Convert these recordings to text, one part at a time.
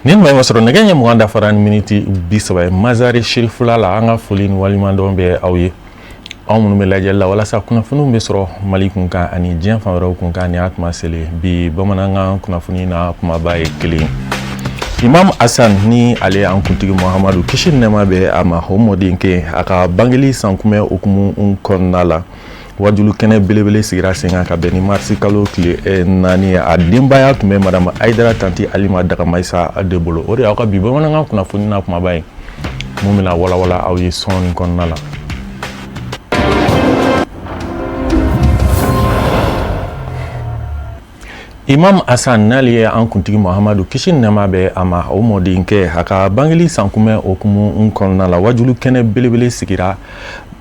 nin may masoro nege nya mo anda faran minute bisaba mazari shirifula la anga folin walima dombe awye awmu me lajel la wala sa kuna funu be soro malikun ka ani jien fa raw kun ka ni atma sele bi bamananga kuna funi na kuma baye kili Imam Hassan ni ale an kuntigi Muhammadu kishin nema be ama homodin ke aka bangeli sankume okumu konnala wajulu kene belebele sigira senga ka beni marsi kalo kile nani a dimbaya tume madama Aidara tanti Alima daga maisa adebolo ori aka bi bamananga kuna funi na kuma baye mumina wala awi son konnala Imam Hassan nali an kuntigi Muhammadu kishin nema be ama omodin ke aka bangeli sankume okumu konnala wajulu kene belebele sigira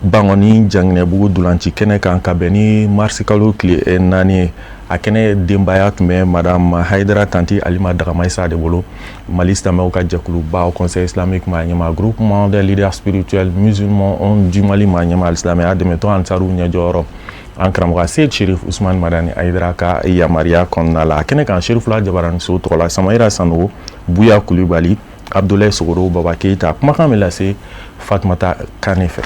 bangoni jangne bugu dulanci kene kan ka beni marsikalo kli nani akene dembaya tume madame Haidara tanti Alima daga maisa de bolo malista me ka jakulu ba au conseil islamique ma nyama groupement des leaders spirituels musulmans on du Mali ma nyama islamé ademeto ansaru nya joro ankram ga Seyd Cherif Ousmane Madani Aidara ka ya Maria konnala kene kan Cherif la jabaran so to la Samaira Sano Buya Kulibali Abdoulaye Sogoro Baba Keita kuma kamela se Fatmata Kanefe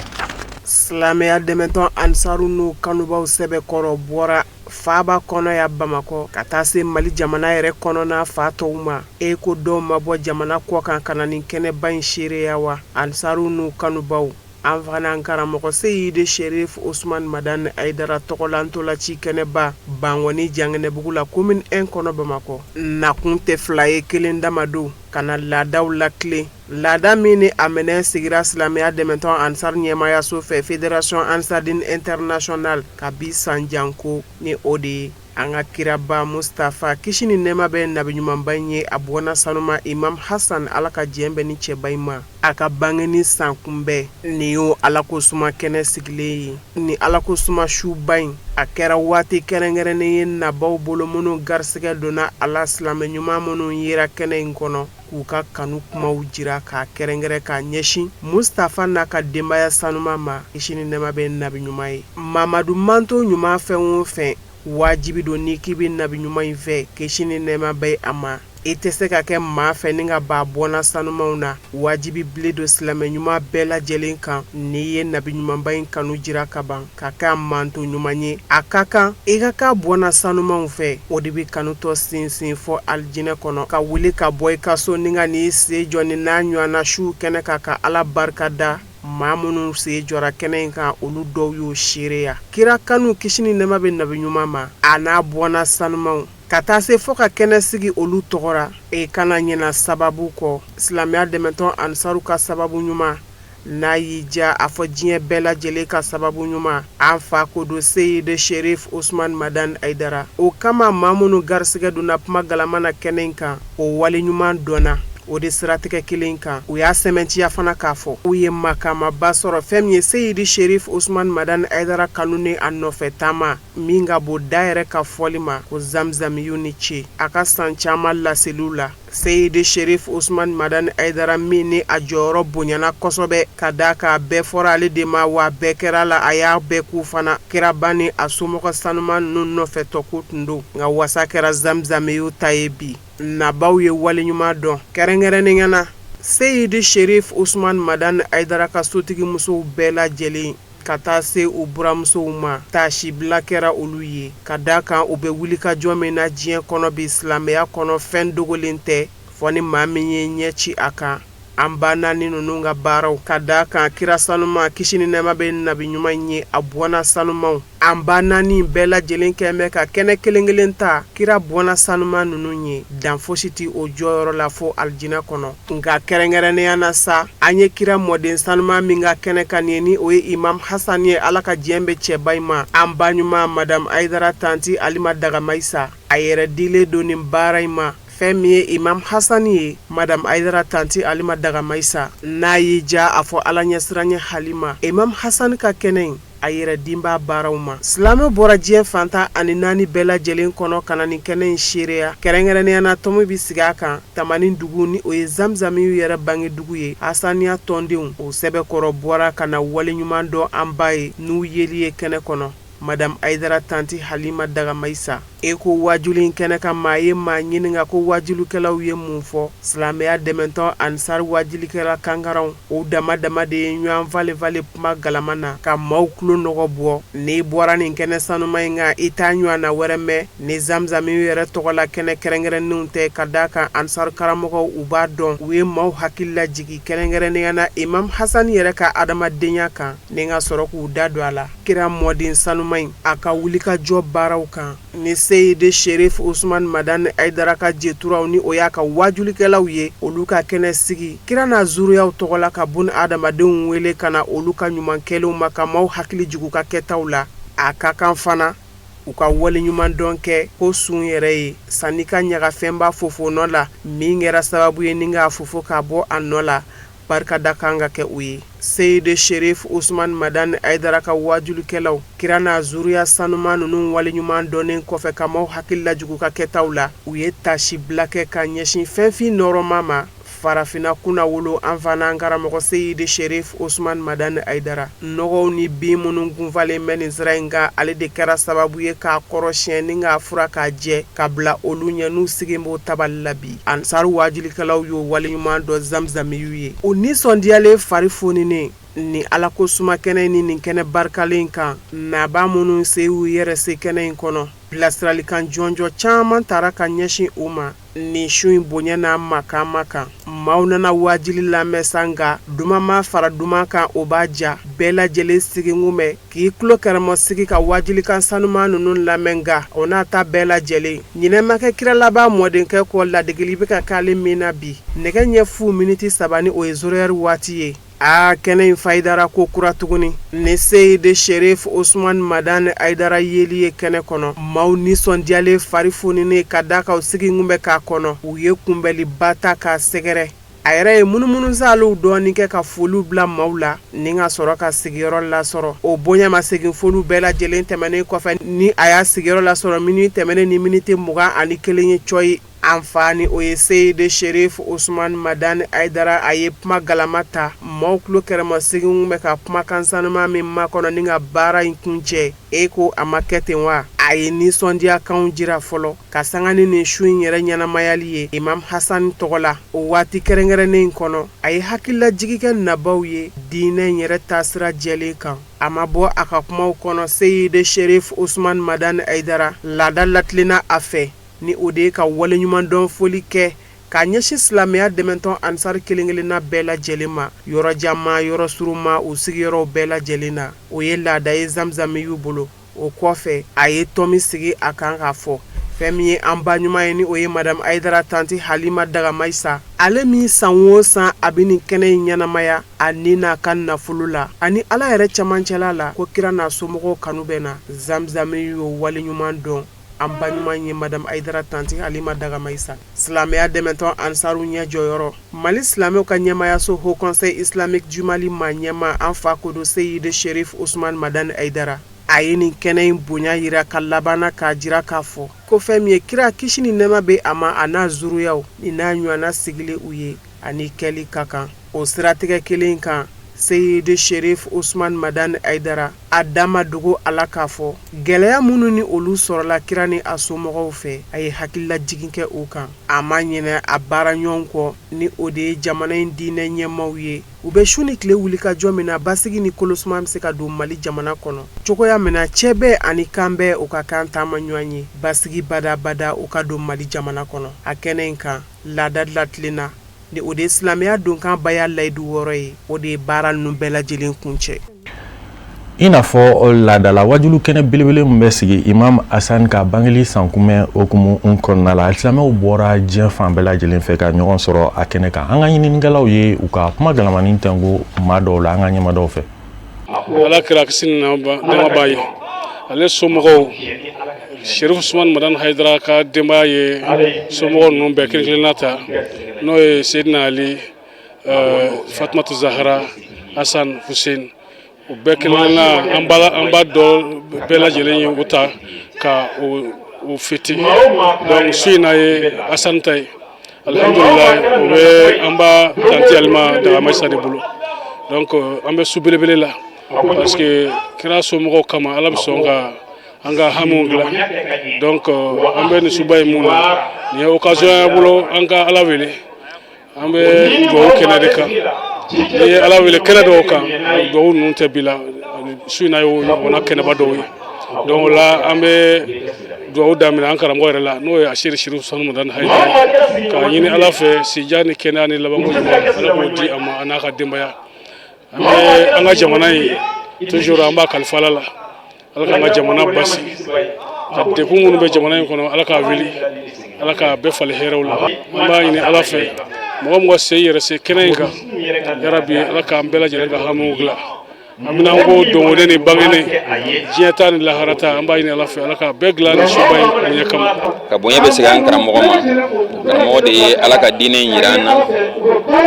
Silamɛya dɛmɛtɔn ansaru n'u kanubaw sɛbɛ kɔrɔ bɔra faaba kɔnɔ ya Bamako ka taa se Mali jamana yɛrɛ kɔnɔna fa tɔw ma e ko dɔw ma bɔ jamana kɔ kan ka na nin kɛnɛba in seereya wa ansaru n'u kanubaw an fana an karamɔgɔ Seyid Cherif Ousmane Madani Aidara tɔgɔlantola ci kɛnɛba Bangoni Janginɛbugu la commune 1 kɔnɔ Bamako nakun tɛ fila ye kelen damadon kana laadaw lakile laada min ni a minɛ sigira silamɛya dɛmɛtɔn ansar ɲɛmayaso fɛ Fédération Ansardine Internationale ka bi sanjanko ni o de ye an ka kiraba Mustafa kisi ni nɛɛma bɛ nabiɲumanba in ye a bɔna sanuma Imam Hassan ala ka jɛn bɛ ni cɛba in ma a ka bangeni san kunbɛn ni y'o ala ko suma kɛnɛ sigilen ye ni ala ko suma suba in a kɛra waati kɛrɛnkɛrɛnnen ye nabaw bolo minnu garisɛgɛ donna ala silamɛ ɲuman minnu yera kɛnɛ in kɔnɔ k'u ka kanu kumaw jira k'a kɛrɛnkɛrɛn k'a ɲɛsin Mustafa n'a ka denbaya sanuma ma kisi ni nɛɛma bɛ nabi ɲuman ye Mamadu manto ɲuman fɛn o fɛn wajibi don ni k'i bɛ nabi ɲuman in fɛ kisi ni nɛɛma bɛ a ma i tɛ se ka kɛ maa fɛ ni ka ba bɔna sanumaw na wajibi bile do silamɛ ɲuman bɛɛ lajɛlen kan n'i ye nabi ɲumanba in kanu jira ka ban ka kɛ a manto ɲuman ye a ka kan i ka k'a bɔna sanumaw fɛ o de bɛ kanutɔ sinsin fɔ alijinɛ kɔnɔ ka wuli ka bɔ i ka so ni ka n'i sen jɔ ni n'a ɲɔgɔnna su kɛnɛ kan ka ala barika da maa minnu sen jɔra kɛnɛ in kan olu dɔw y'o seereya kira kanu kisi ni nɛɛma bɛ nabi ɲuman ma a n'a bɔna sanumaw ka taa se fɔ ka kɛnɛ sigi olu tɔgɔra e kana ɲɛna sababu kɔ silamɛya dɛmɛtɔn ansaru ka sababu ɲuman n'a y'i ja a fɔ diɲɛ bɛɛ lajɛlen ka sababu ɲuman an fa ko do Seyid Cherif Ousmane Madani Aidara o kama maa minnu garisɛgɛ donna kuma galama na kɛnɛ in kan o wale ɲuman dɔnna o de siratigɛ kelen kan u y'a sɛmɛntiya fana k'a fɔ u ye makamaba sɔrɔ fɛn min ye Seyid Cherif Ousmane Madani Aidara kanu ni a nɔfɛ taama min ka bon da yɛrɛ ka fɔli ma ko zamzamiyu ni ce a ka san caman laseliw la Seyid Cherif Ousmane Madani Aidara min ni a jɔyɔrɔ bonyana kosɛbɛ ka da k'a bɛɛ fɔra ale de ma wa bɛɛ kɛra la a y'a bɛɛ k'u fana kiraba ni a somɔgɔ sanuma ninnu nɔfɛ tɔko tun don nka wasa kɛra zamzamiyu ta ye bi nabaw ye waleɲuman dɔn kɛrɛnkɛrɛnnen na Seyid Cherif Ousmane Madani Aidara ka sotigi musow bɛɛ lajɛlen ka taa se u buramusow ma taasibila kɛra olu ye ka da kan u bɛ wuli ka jɔ min na diɲɛ kɔnɔ bi silamɛya kɔnɔ fɛn dogolen tɛ fɔ ni maa min ye ɲɛ ci a kan an ba naani ninnu ka baaraw ka da kan kira sanuma kisi ni nɛɛma bɛ nabi ɲuman in ye a bɔna sanumaw an ba naani bɛɛ lajɛlen kɛn bɛ ka kɛnɛ kelen kelen ta kira bɔna sanuma ninnu ye dan fosi ti o jɔyɔrɔ la fo alijinɛ kɔnɔ nka kɛrɛnkɛrɛnnenya na sa an ye kira mɔden sanuma min ka kɛnɛ kan ye ni o ye Imam Hassan ye ala ka diɲɛ bɛ cɛba in ma an ba ɲuman madame Aidara tanti Alima daga maisa a yɛrɛ dilen don nin baara in ma fɛn min ye Imam Hassan ye madame Aidara tanti Alima daga maisa n'a y'i ja a fɔ ala ɲɛsiranɲɛ Halima Imam Hassan ka kɛnɛ in a yɛrɛ dinba baaraw ma silamɛ bɔra diɲɛ fantan ani naani bɛɛ lajɛlen kɔnɔ ka na nin kɛnɛ in seereya kɛrɛnkɛrɛnnenya na tɔmi bi sigi a kan tamani dugu ni o ye zamzamiyu yɛrɛ bange dugu ye Hasaniya tɔndenw o sɛbɛkɔrɔ bɔra ka na waleɲuman dɔn an ba ye n'u yeli ye kɛnɛ kɔnɔ madame Aidara tanti Halima daga maisa e ko wajuli kɛnɛ ka maa ye maa ɲininka ko wajulikɛlaw ye mun fɔ silamɛya dɛmɛtɔn ansar wajulikɛla kangaranw o dama dama de ye ɲɔgɔn vale kuma galama na ka maaw tulo nɔgɔ bɔ n'i bɔra nin kɛnɛ sanuma in kan i t'a ɲɔgɔn na wɛrɛ mɛn ni zamzami yɛrɛ tɔgɔ la kɛnɛ kɛrɛnkɛrɛnnenw tɛ ka d'a kan ansar karamɔgɔw u b'a dɔn u ye maaw hakili lajigi kɛrɛnkɛrɛnnenya na imam hasan yɛrɛ ka adamadenya kan ni ka sɔrɔ k'u da don a la kira mɔden sanuma in a ka wulikajɔ baaraw kan ni seyide sherif usman madan aidara ka jeturaw ni o y'a ka wajulikɛlaw ye olu ka kɛnɛ sigi kira n'a zuruyaw tɔgɔ la ka bun adamadenw wele ka na olu ka ɲumankɛlenw ma ka maaw hakili jugu ka kɛtaw la a ka kan fana u ka waleɲuman dɔn kɛ ko sun yɛrɛ ye sanni ka ɲagafɛnba fofo nɔ la min kɛra sababu ye ni k'a fofo k'a bɔ a nɔ la barikada kan ka kɛ u ye seyide sherif usman madan aidara ka wajulikɛlaw kira n'a zuruya sanuma ninnu waleɲuman dɔnnen kɔfɛ ka maaw hakili lajugu ka kɛtaw la u ye tasi bila kɛ ka ɲɛsin fɛnfin nɔrɔma ma farafina kuna wolo an fana an karamɔgɔ seyide sherif usman madan aidara nɔgɔw ni bin minnu gunfalen bɛ nin sira in kan ale de kɛra sababu ye k'a kɔrɔsiyɛn ni k'a fura k'a jɛ ka bila olu ɲɛ n'u sigilen b'o tabali la bi ansar wajulikɛlaw y'o waleɲuman dɔ zamzamiyu ye o nisɔndiyalen fari foninen ni ala ko suma kɛnɛ ni nin kɛnɛ barikalen kan naba minnu se y'u yɛrɛ se kɛnɛ in kɔnɔ bilasiralikan jɔnjɔ caman taara ka ɲɛsin u ma ni su in bonya n'a makama kan maaw nana wajili lamɛn san nka duman ma fara duman kan o b'a ja bɛɛ lajɛlen sigi kun bɛ k'i tulo kɛrɛmɔ sigi ka wajilikan sanuma ninnu lamɛn nka o n'a ta bɛɛ lajɛlen ɲinɛmakɛ kira laban mɔdenkɛ kɔ ladegeli bɛ ka k'ale min na bi nɛgɛ ɲɛ fu miniti 3 ni o ye zoroyɛri waati ye kɛnɛ in fayidara ko kura tuguni ni seyide sherif usman madan aidara yeli ye kɛnɛ kɔnɔ maaw nisɔndiyalen fari foninen ka da ka sigi kun bɛ k'a kɔnɔ u ye kunbɛliba ta k'a sɛgɛrɛ a yɛrɛ ye munumunu saliw dɔɔni kɛ ka foliw bila maaw la ni ka sɔrɔ ka sigiyɔrɔ lasɔrɔ o bonya ma segin foliw bɛɛ lajɛlen tɛmɛnen kɔfɛ ni a y'a sigiyɔrɔ lasɔrɔ miniti tɛmɛnen ni miniti 21 ye cɔyi an fa ni o ye seyide sherif usman madan aidara a ye kuma galama ta maaw tulo kɛrɛmɔ segin bɛ ka kumakan sanuma min makɔnɔ ni ka baara in kuncɛ e ko a ma kɛ ten wa a ye nisɔndiyakanw jira fɔlɔ ka sanga ni nin su in yɛrɛ ɲɛnamayali ye imam hasan tɔgɔ la o waati kɛrɛnkɛrɛnnen in kɔnɔ a ye hakililajigi kɛ nabaw ye diinɛ yɛrɛ taasira jɛlen kan a ma bɔ a ka kumaw kɔnɔ seyide sherif usman madan aidara laada latilenna a fɛ ni o de ka waleɲuman dɔn foli kɛ ka ɲɛsin silamɛya dɛmɛtɔn ansar kelenkelenna bɛɛ lajɛlen ma yɔrɔ janma yɔrɔ suruma u sigiyɔrɔw bɛɛ lajɛlen na o ye laada ye zamzami y'u bolo o kɔfɛ a ye tɔmi sigi a kan k'a fɔ fɛn min ye an ba ɲuman ye ni o ye madame aidara tanti halima dagamayisa ale min san o san a bɛ nin kɛnɛ in ɲɛnamaya a ni n'a ka nafolo la ani ala yɛrɛ camancɛla la ko kira n'a somɔgɔw kanu bɛ na zamzami y'o waleɲuman dɔn an ba ɲuman ye madame aidara tanti halima dagamayisa silamɛya dɛmɛtɔn ansaru ɲɛ jɔyɔrɔ mali silamɛw ka ɲɛmayaso haut conseil islamique du mali ma ɲɛma an fa kodo seyide sherif usman madan aidara a ye nin kɛnɛ in bonya yira ka labanna k'a jira k'a fɔ ko fɛn min ye kira kisi ni nɛɛma bɛ a ma a n'a zuruyaw ni n'a ɲɔgɔnna sigilen u ye ani kɛli ka kan o siratigɛ kelen kan seyide sherif usman madan aidara a dama dogo ala k'a fɔ gɛlɛya minnu ni olu sɔrɔla kira ni a somɔgɔw fɛ a ye hakililajigin kɛ u kan a ma ɲinɛ a baara ɲɔgɔn kɔ ni o de ye jamana in diinɛ ɲɛmaw ye u bɛ su ni tile wulikajɔ min na basigi ni kolosuma bɛ se ka don mali jamana kɔnɔ cogoya min na cɛ bɛɛ ani kan bɛɛ u ka kan taama ɲɔgɔn ye basigi badabada u ka don mali jamana kɔnɔ a kɛnɛ in kan laada latilenna ni o de silamɛya donkan baya layidu wɔɔrɔ ye o de ye baara ninnu bɛɛ lajɛlen kuncɛ i n'a fɔ laadala wajulu kɛnɛ belebele min bɛ sigi imam hasan ka bangeli sankunbɛn okumu kɔnɔna la silamɛw bɔra diɲɛ fan bɛɛ lajɛlen fɛ ka ɲɔgɔn sɔrɔ a kɛnɛ kan an ka ɲininikɛlaw ye u ka kuma galamanin tɛnko maa dɔw la an ka ɲɛmadaw fɛ ala kira kisi ni nɛɛma b'a ye ale somɔgɔw sherif usman madan aidara ka denbaya ye somɔgɔw ninnu bɛɛ kelen-kelenna ta n'o ye seyidina ali fatumatu zahara hasan hussein o bɛɛ kelen-kelenna an b'a dɔ bɛɛ lajɛlen ye u ta ka o fiti donc su in na ye hasan ta ye alhamdulilayi o bɛ an b'a tanti alima dagamayisa de bolo donc an bɛ su belebele la parce que kira somɔgɔw kama ala bɛ sɔn ka an ka hamiw dilan donc an bɛ nin suba in mun na nin ye occasion ye bolo an ka ala wele an bɛ dugawu kɛnɛ de kan n'i ye ala wele kɛnɛ dɔw kan dugawu ninnu tɛ bi la su in na ye ɲɔgɔnna kɛnɛba dɔw ye donc o la an bɛ dugawu daminɛ an karamɔgɔ yɛrɛ la n'o ye Asiri Sherifu Usmani Madani Hayidara k'a ɲini ala fɛ sijan ni kɛnɛya ni labanko ɲuman ala k'o di a ma a n'a ka denbaya an bɛ an ka jamana in toujours an b'a kalifa ala la ala k'an ka jamana basi ka degun minnu bɛ jamana in kɔnɔ ala k'a wuli ala k'a bɛɛ fali hɛrɛw la an b'a ɲini ala fɛ mɔgɔ mɔgɔ se yɛrɛ se kɛnɛ in kan yarabi ala k'an bɛɛ lajɛlen ka hamiw dilan an bɛna an ko dongoden ni bangenen diɲɛ ta ni lahara ta an b'a ɲini ala fɛ ala k'a bɛɛ dilan ni suba in bonya kama ka bonya bɛ segin an karamɔgɔ ma karamɔgɔ de ye ala ka diinɛ jira an na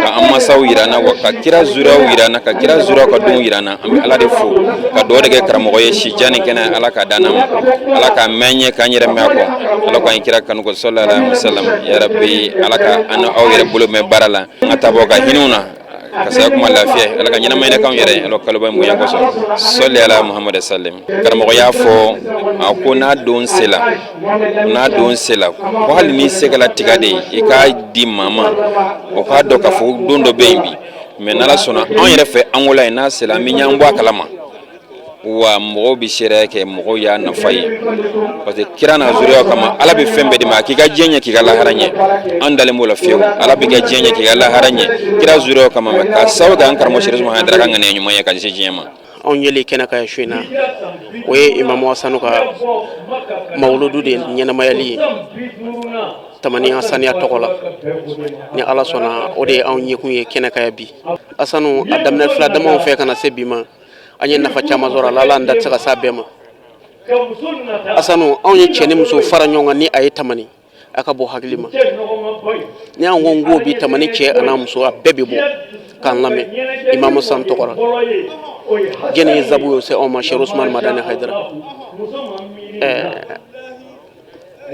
ka an masaw jira an na wa ka kira zuriyaw jira an na ka kira zuriyaw ka don jira an na an bɛ ala de fo ka dugawu de kɛ karamɔgɔ ye sijan ni kɛnɛ ala ka dan an ma ala ka mɛn ɲɛ k'an yɛrɛ mɛn a kɔ ala k'an kira kanu ko sallallahu alaihi wasallam yarabi ala ka an aw yɛrɛ bolo mɛn baara la an ka taa bɔ ka hinɛw na ka saya kuma lafiya ala ka ɲɛnama ɲɛna k'anw yɛrɛ ala kaloba in bonya kosɔn sɔli ala muhamadu sallam karamɔgɔ y'a fɔ a ko n'a don sela ko hali ni segala tiga de i k'a di maa ma o k'a dɔn k'a fɔ don dɔ bɛ yen bi mais n'ala sɔnna anw yɛrɛ fɛ angola ye n'a sela an bɛ ɲan bɔ a kalama wa mɔgɔw bɛ sariya kɛ mɔgɔw y'a nafa ye parce que kira n'a zuriyaw kama ala bɛ fɛn bɛɛ di ma k'i ka diɲɛ ɲɛ k'i ka lahara ɲɛ an dalen b'o la fiyewu ala bɛ ka diɲɛ ɲɛ k'i ka lahara ɲɛ kira zuriyaw kama mɛ ka sababu kɛ an karamɔgɔ Sherifu Usmani Hayidara ka ŋaniya ɲuman ye ka se diɲɛ ma anw yeli kɛnɛ ka su in na o ye Imamu Hasanu ka mawuludu de ɲɛnamayali ye Tamani Hasaniya tɔgɔ la ni ala sɔnna o de ye anw ɲɛkun ye kɛnɛ ka bi Hasanu a daminɛ fila damaw fɛ kana se bi ma an ye nafa caman sɔrɔ a la ala an da tɛ se ka s'a bɛɛ ma Hasanu anw ye cɛ ni muso fara ɲɔgɔn kan ni a ye Tamani a ka bɔ hakili ma ni an ko n ko bi Tamani cɛ a n'a muso a bɛɛ bɛ bɔ k'an lamɛn Imamu Hasanu tɔgɔ la jɛni ye zabu ye se anw ma Sherifu Usmani Madani Hayidara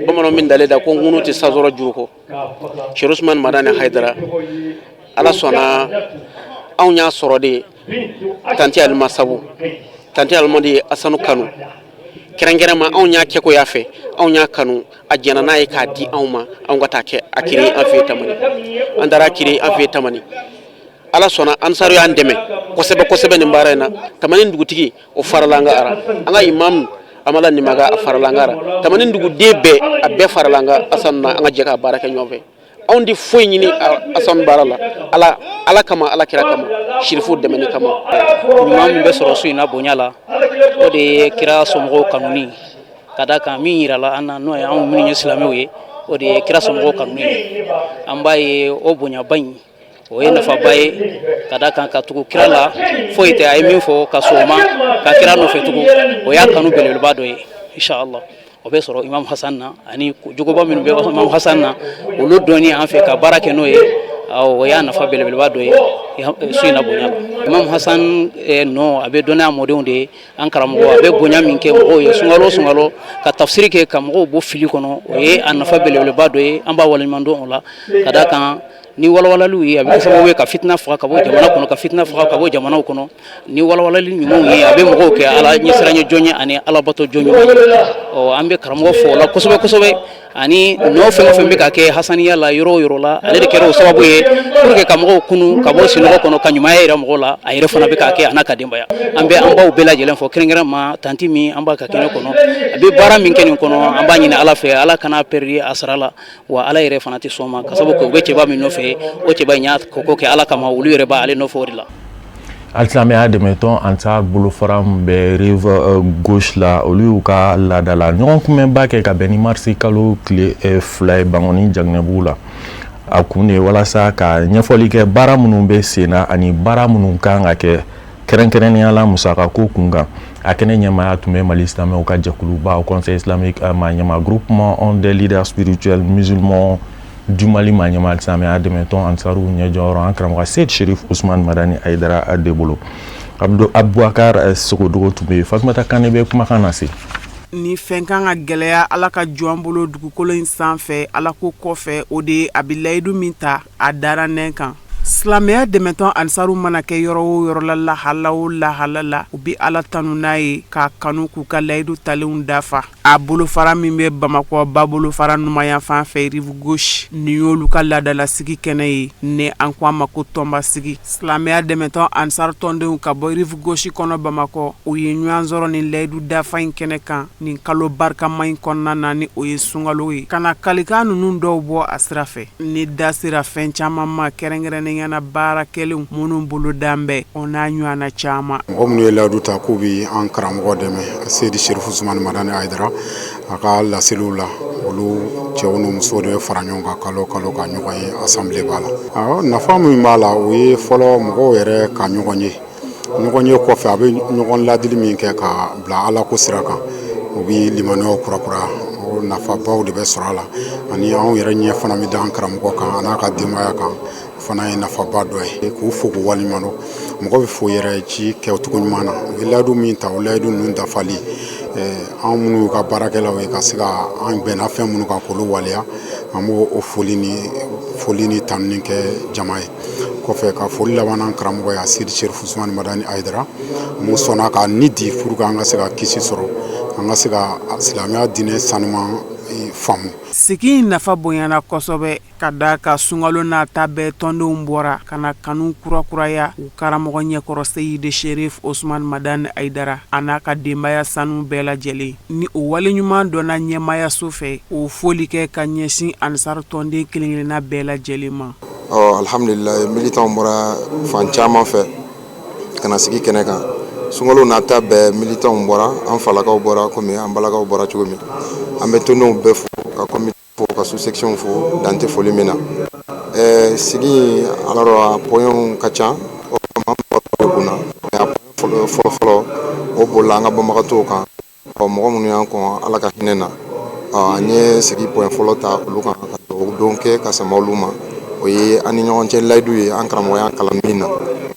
bamananw min dalen da ko ŋunu tɛ sasɔrɔ juru kɔ Sherifu Usmani Madani Hayidara ala sɔnna anw y'a sɔrɔ de tanti alima sabu tanti alima de Hasanu kanu kɛrɛnkɛrɛnma anw y'a kɛ ko y'a fɛ anw y'a kanu a jɛna n'a ye k'a di anw ma anw ka taa kɛ a kiri an fɛ Tamani an taara a kiri an fɛ Tamani ala sɔnna ansaru y'an dɛmɛ kosɛbɛ kosɛbɛ nin baara in na Tamani dugutigi o farala an ka ara an ka imamu Amala Nimaga a farala an ka ara Tamani duguden bɛɛ a bɛɛ farala an ka Hasanu na an ka jɛ ka baara kɛ ɲɔgɔn fɛ anw di foyi ɲini Hasanu baara la ala kama ala kira kama Sherifu dɛmɛni kama ɲuman min bɛ sɔrɔ su in na bonya la o de ye kira somɔgɔw kanuni ka da kan min yirala an na n'o ye anw minnu ye silamɛw ye o de ye kira somɔgɔw kanuni an b'a ye o bonyaba in o ye nafaba ye ka da kan ka tugu kira la foyi tɛ a ye min fɔ ka sɔn o ma ka kira nɔfɛ tugun o y'a kanu belebeleba dɔ ye inshallah o bɛ sɔrɔ Imamu Hasanu na ani jogoba minnu bɛ Imamu Hasanu na olu dɔnni an fɛ ka baara kɛ n'o ye o y'a nafa belebeleba dɔ ye su in na bonya la Imamu Hasanu nɔ a bɛ dɔnniya mɔdenw de ye an karamɔgɔ a bɛ bonya min kɛ mɔgɔw ye sunkalo ka tafsiri kɛ ka mɔgɔw bɔ fili kɔnɔ o ye a nafa belebeleba dɔ ye an b'a waleɲuman dɔn o la ka da kan ni walawalaliw ye a bɛ kɛ sababu ye ka fitina faga ka bɔ jamana kɔnɔ ka fitina faga ka bɔ jamanaw kɔnɔ ni walawalali ɲumanw ye a bɛ mɔgɔw kɛ ala ɲɛsiranɲɛ jɔn ye ani alabato jɔn ɲuman ye an bɛ karamɔgɔ fɔ o la kosɛbɛ kosɛbɛ ani nɔ fɛn o fɛn bɛ ka kɛ hasaniya la yɔrɔ o yɔrɔ la ale de kɛra o sababu ye pour que ka mɔgɔw kunu ka bɔ sinɔgɔ kɔnɔ ka ɲumanya yɛrɛ mɔgɔw la a yɛrɛ fana bɛ k'a kɛ a n'a ka denbaya an bɛ an baw bɛɛ lajɛlen fɔ kɛrɛnkɛrɛnma tanti min an b'a ka kɛnɛ kɔnɔ a bɛ baara min kɛ nin kɔnɔ an b'a ɲini ala fɛ ala kana pɛridi a sara la wa ala yɛrɛ fana tɛ sɔn ma ka sababu kɛ u bɛ cɛba min nɔfɛ o cɛba in y'a kɔkɔ kɛ ala kama olu yɛrɛ b'ale nɔfɛ o de la alisilamɛya dɛmɛtɔn an t'a bolofara min bɛ rive gauche la olu y'u ka laada la ɲɔgɔn kunbɛnba kɛ ka bɛn ni marisi kalo tile 2 ye Bangɔni Jaginɛbugu la a kun de walasa ka ɲɛfɔli kɛ baara minnu bɛ sen na ani baara minnu kan ka kɛ kɛrɛnkɛrɛnnenya la musakako kun kan a kɛnɛ ɲɛmaaya tun bɛ Mali silamɛw ka jɛkuluba au Conseil islamique Maniema groupement des leaders spirituels musulmans du Mali Maniema alisilamɛya dɛmɛtɔn ansaru ɲɛjɔyɔrɔ an karamɔgɔ Seydi Sherifu Usmani Madani Hayidara a de bolo Abubakar Sogodogo tun bɛ yen Fatumata Kane bɛ kumakan na se ni fɛn kan ka gɛlɛya ala ka jɔ an bolo dugukolo in sanfɛ ala ko kɔfɛ o de a bɛ layidu min ta a dara nɛn kan silamɛya dɛmɛtɔn ansaru mana kɛ yɔrɔ o yɔrɔ la lahala o lahala la u bi ala tanu n'a ye k'a kanu k'u ka layidu talenw dafa a bolofara min bɛ bamakɔ ba bolofara numanya fan fɛ rive gauche nin y'olu ka laadalasigi kɛnɛ ye ne an ko a ma ko tɔnbasigi silamɛya dɛmɛtɔn ansar tɔndenw ka bɔ rive gauche kɔnɔ bamakɔ u ye ɲɔgɔn sɔrɔ nin layidu dafa in kɛnɛ kan nin kalo barikama in kɔnɔna na ni o ye sunkalo ye ka na kalikan ninnu dɔw bɔ a sira fɛ ni da sera fɛn caman ma kɛrɛnkɛrɛnnenya na baara kɛlenw minnu bolo dan bɛ o n'a ɲɔgɔnna caman. mɔgɔ minnu ye layidu ta k'u bi an karamɔgɔ dɛmɛ Seydi Sherifu Usumani Madani Hayidara a ka laseliw la olu cɛw ni musow de bɛ fara ɲɔgɔn kan kalo kalo ka ɲɔgɔn ye assemblée b'a la. Nafa min b'a la o ye fɔlɔ mɔgɔw yɛrɛ ka ɲɔgɔn ye kɔfɛ a bɛ ɲɔgɔn ladili min kɛ ka bila ala ko sira kan o bɛ limaniyaw kurakura o nafabaw de bɛ sɔrɔ a la ani anw yɛrɛ ɲɛ fana bɛ da an karamɔgɔ kan a n'a ka denbaya kan fana ye nafaba dɔ ye k'u fo k'u waliɲuman dɔn mɔgɔ bɛ fo yɛrɛ ci kɛcogo ɲuman na u ye layidu min ta o layidu ninnu dafali anw minnu y'u ka baarakɛlaw ye ka se ka an bɛnna fɛn minnu kan k'olu waleya an b'o o foli ni tanuni kɛ jama ye kɔfɛ ka foli laban an karamɔgɔ ye Seydi Sherifu Usumani Madani Hayidara mun sɔnna ka ni di pour que an ka se ka kisi sɔrɔ an ka se ka silamɛya diinɛ sanuman faamu. Sigi in nafa bonyana kosɛbɛ ka da ka sunkalo n'a ta bɛɛ tɔndenw bɔra ka na kanu kurakuraya u karamɔgɔ ɲɛkɔrɔ Seydi Sherifu Usumani Madani Hayidara a n'a ka denbaya sanu bɛɛ lajɛlen ni o waleɲuman dɔnna ɲɛmayaso fɛ o foli kɛ ka ɲɛsin ansar tɔnden kelen-kelenna bɛɛ lajɛlen ma. Alhamdulillah militanw bɔra fan caman fɛ ka na sigi kɛnɛ kan sunkalo n'a ta bɛɛ militanw bɔra an falakaw bɔra komi an balakaw bɔra cogo min an bɛ tondenw bɛɛ fo ka comité fo ka sous-section fo dante foli min na sigi alors a poɲɛw ka ca o kama an bɛ kunna mais a poɲɛ fɔlɔ o bolila an ka banbagatɔw kan mɔgɔ minnu y'an kɔn ala ka hinɛ na an ye sigi poɲɛ fɔlɔ ta olu kan ka don kɛ ka sama olu ma o ye an ni ɲɔgɔn cɛ layidu ye an karamɔgɔ y'an kalan min na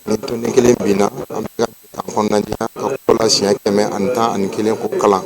ni tonden kelen binna an bɛ ka kɔnɔnadiya ka kola siɲɛ 111 ko kalan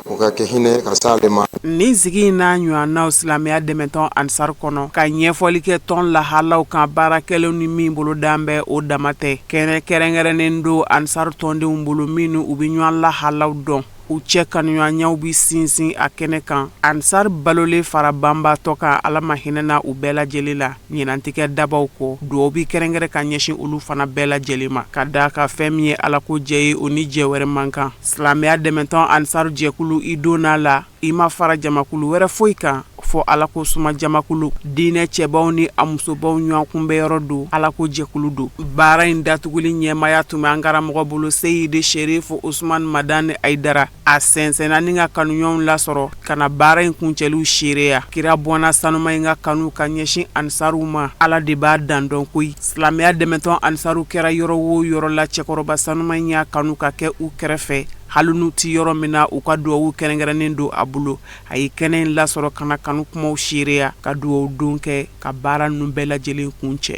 o ka kɛ hinɛ ka se ale ma. Ni sigi n'a ɲɔgɔnnaw silamɛya dɛmɛtɔn ansar kɔnɔ ka ɲɛfɔli kɛ tɔn lahalaw kan baarakɛlaw ni min bolo dan bɛ o dama tɛ kɛnɛ kɛrɛnkɛrɛnnen don ansar tɔndenw bolo minnu u bɛ ɲɔgɔn lahalaw dɔn u cɛ kanuɲɔgɔnyaw bi sinsin a kɛnɛ kan ansar balole fara banbatɔ kan ala ma hinɛ na u bɛɛ lajɛlen la ɲinantigɛ dabaw kɔ duwawu bi kɛrɛnkɛrɛn ka ɲɛsin olu fana bɛɛ lajɛlen ma ka da ka fɛn min ye ala ko jɛ ye o ni jɛ wɛrɛ man kan silamɛya dɛmɛtɔn ansar jɛkulu i donna la i ma fara jamakulu wɛrɛ foyi kan fɔ ala ko suma jamakulu diinɛ cɛbaw ni a musobaw ɲɔgɔn kunbɛyɔrɔ don ala ko jɛkulu don baara in datuguli ɲɛmaya tun bɛ an karamɔgɔ bolo Seydi Sherifu Usumani Madani Hayidara a sɛnsɛnna ni ka kanuɲɔgɔnw lasɔrɔ ka na baara in kuncɛliw seereya kira bɔnna sanuma in ka kanu ka ɲɛsin ansaruw ma ala de b'a dan dɔn koyi silamɛya dɛmɛtɔn ansaruw kɛra yɔrɔ o yɔrɔ la cɛkɔrɔba sanuma in y'a kanu ka kɛ u kɛrɛfɛ hali n'u ti yɔrɔ min na u ka duwawu kɛrɛnkɛrɛnnen don a bolo a ye kɛnɛ in lasɔrɔ ka na kanu kumaw seereya ka duwawu don kɛ ka baara ninnu bɛɛ lajɛlen kun cɛ.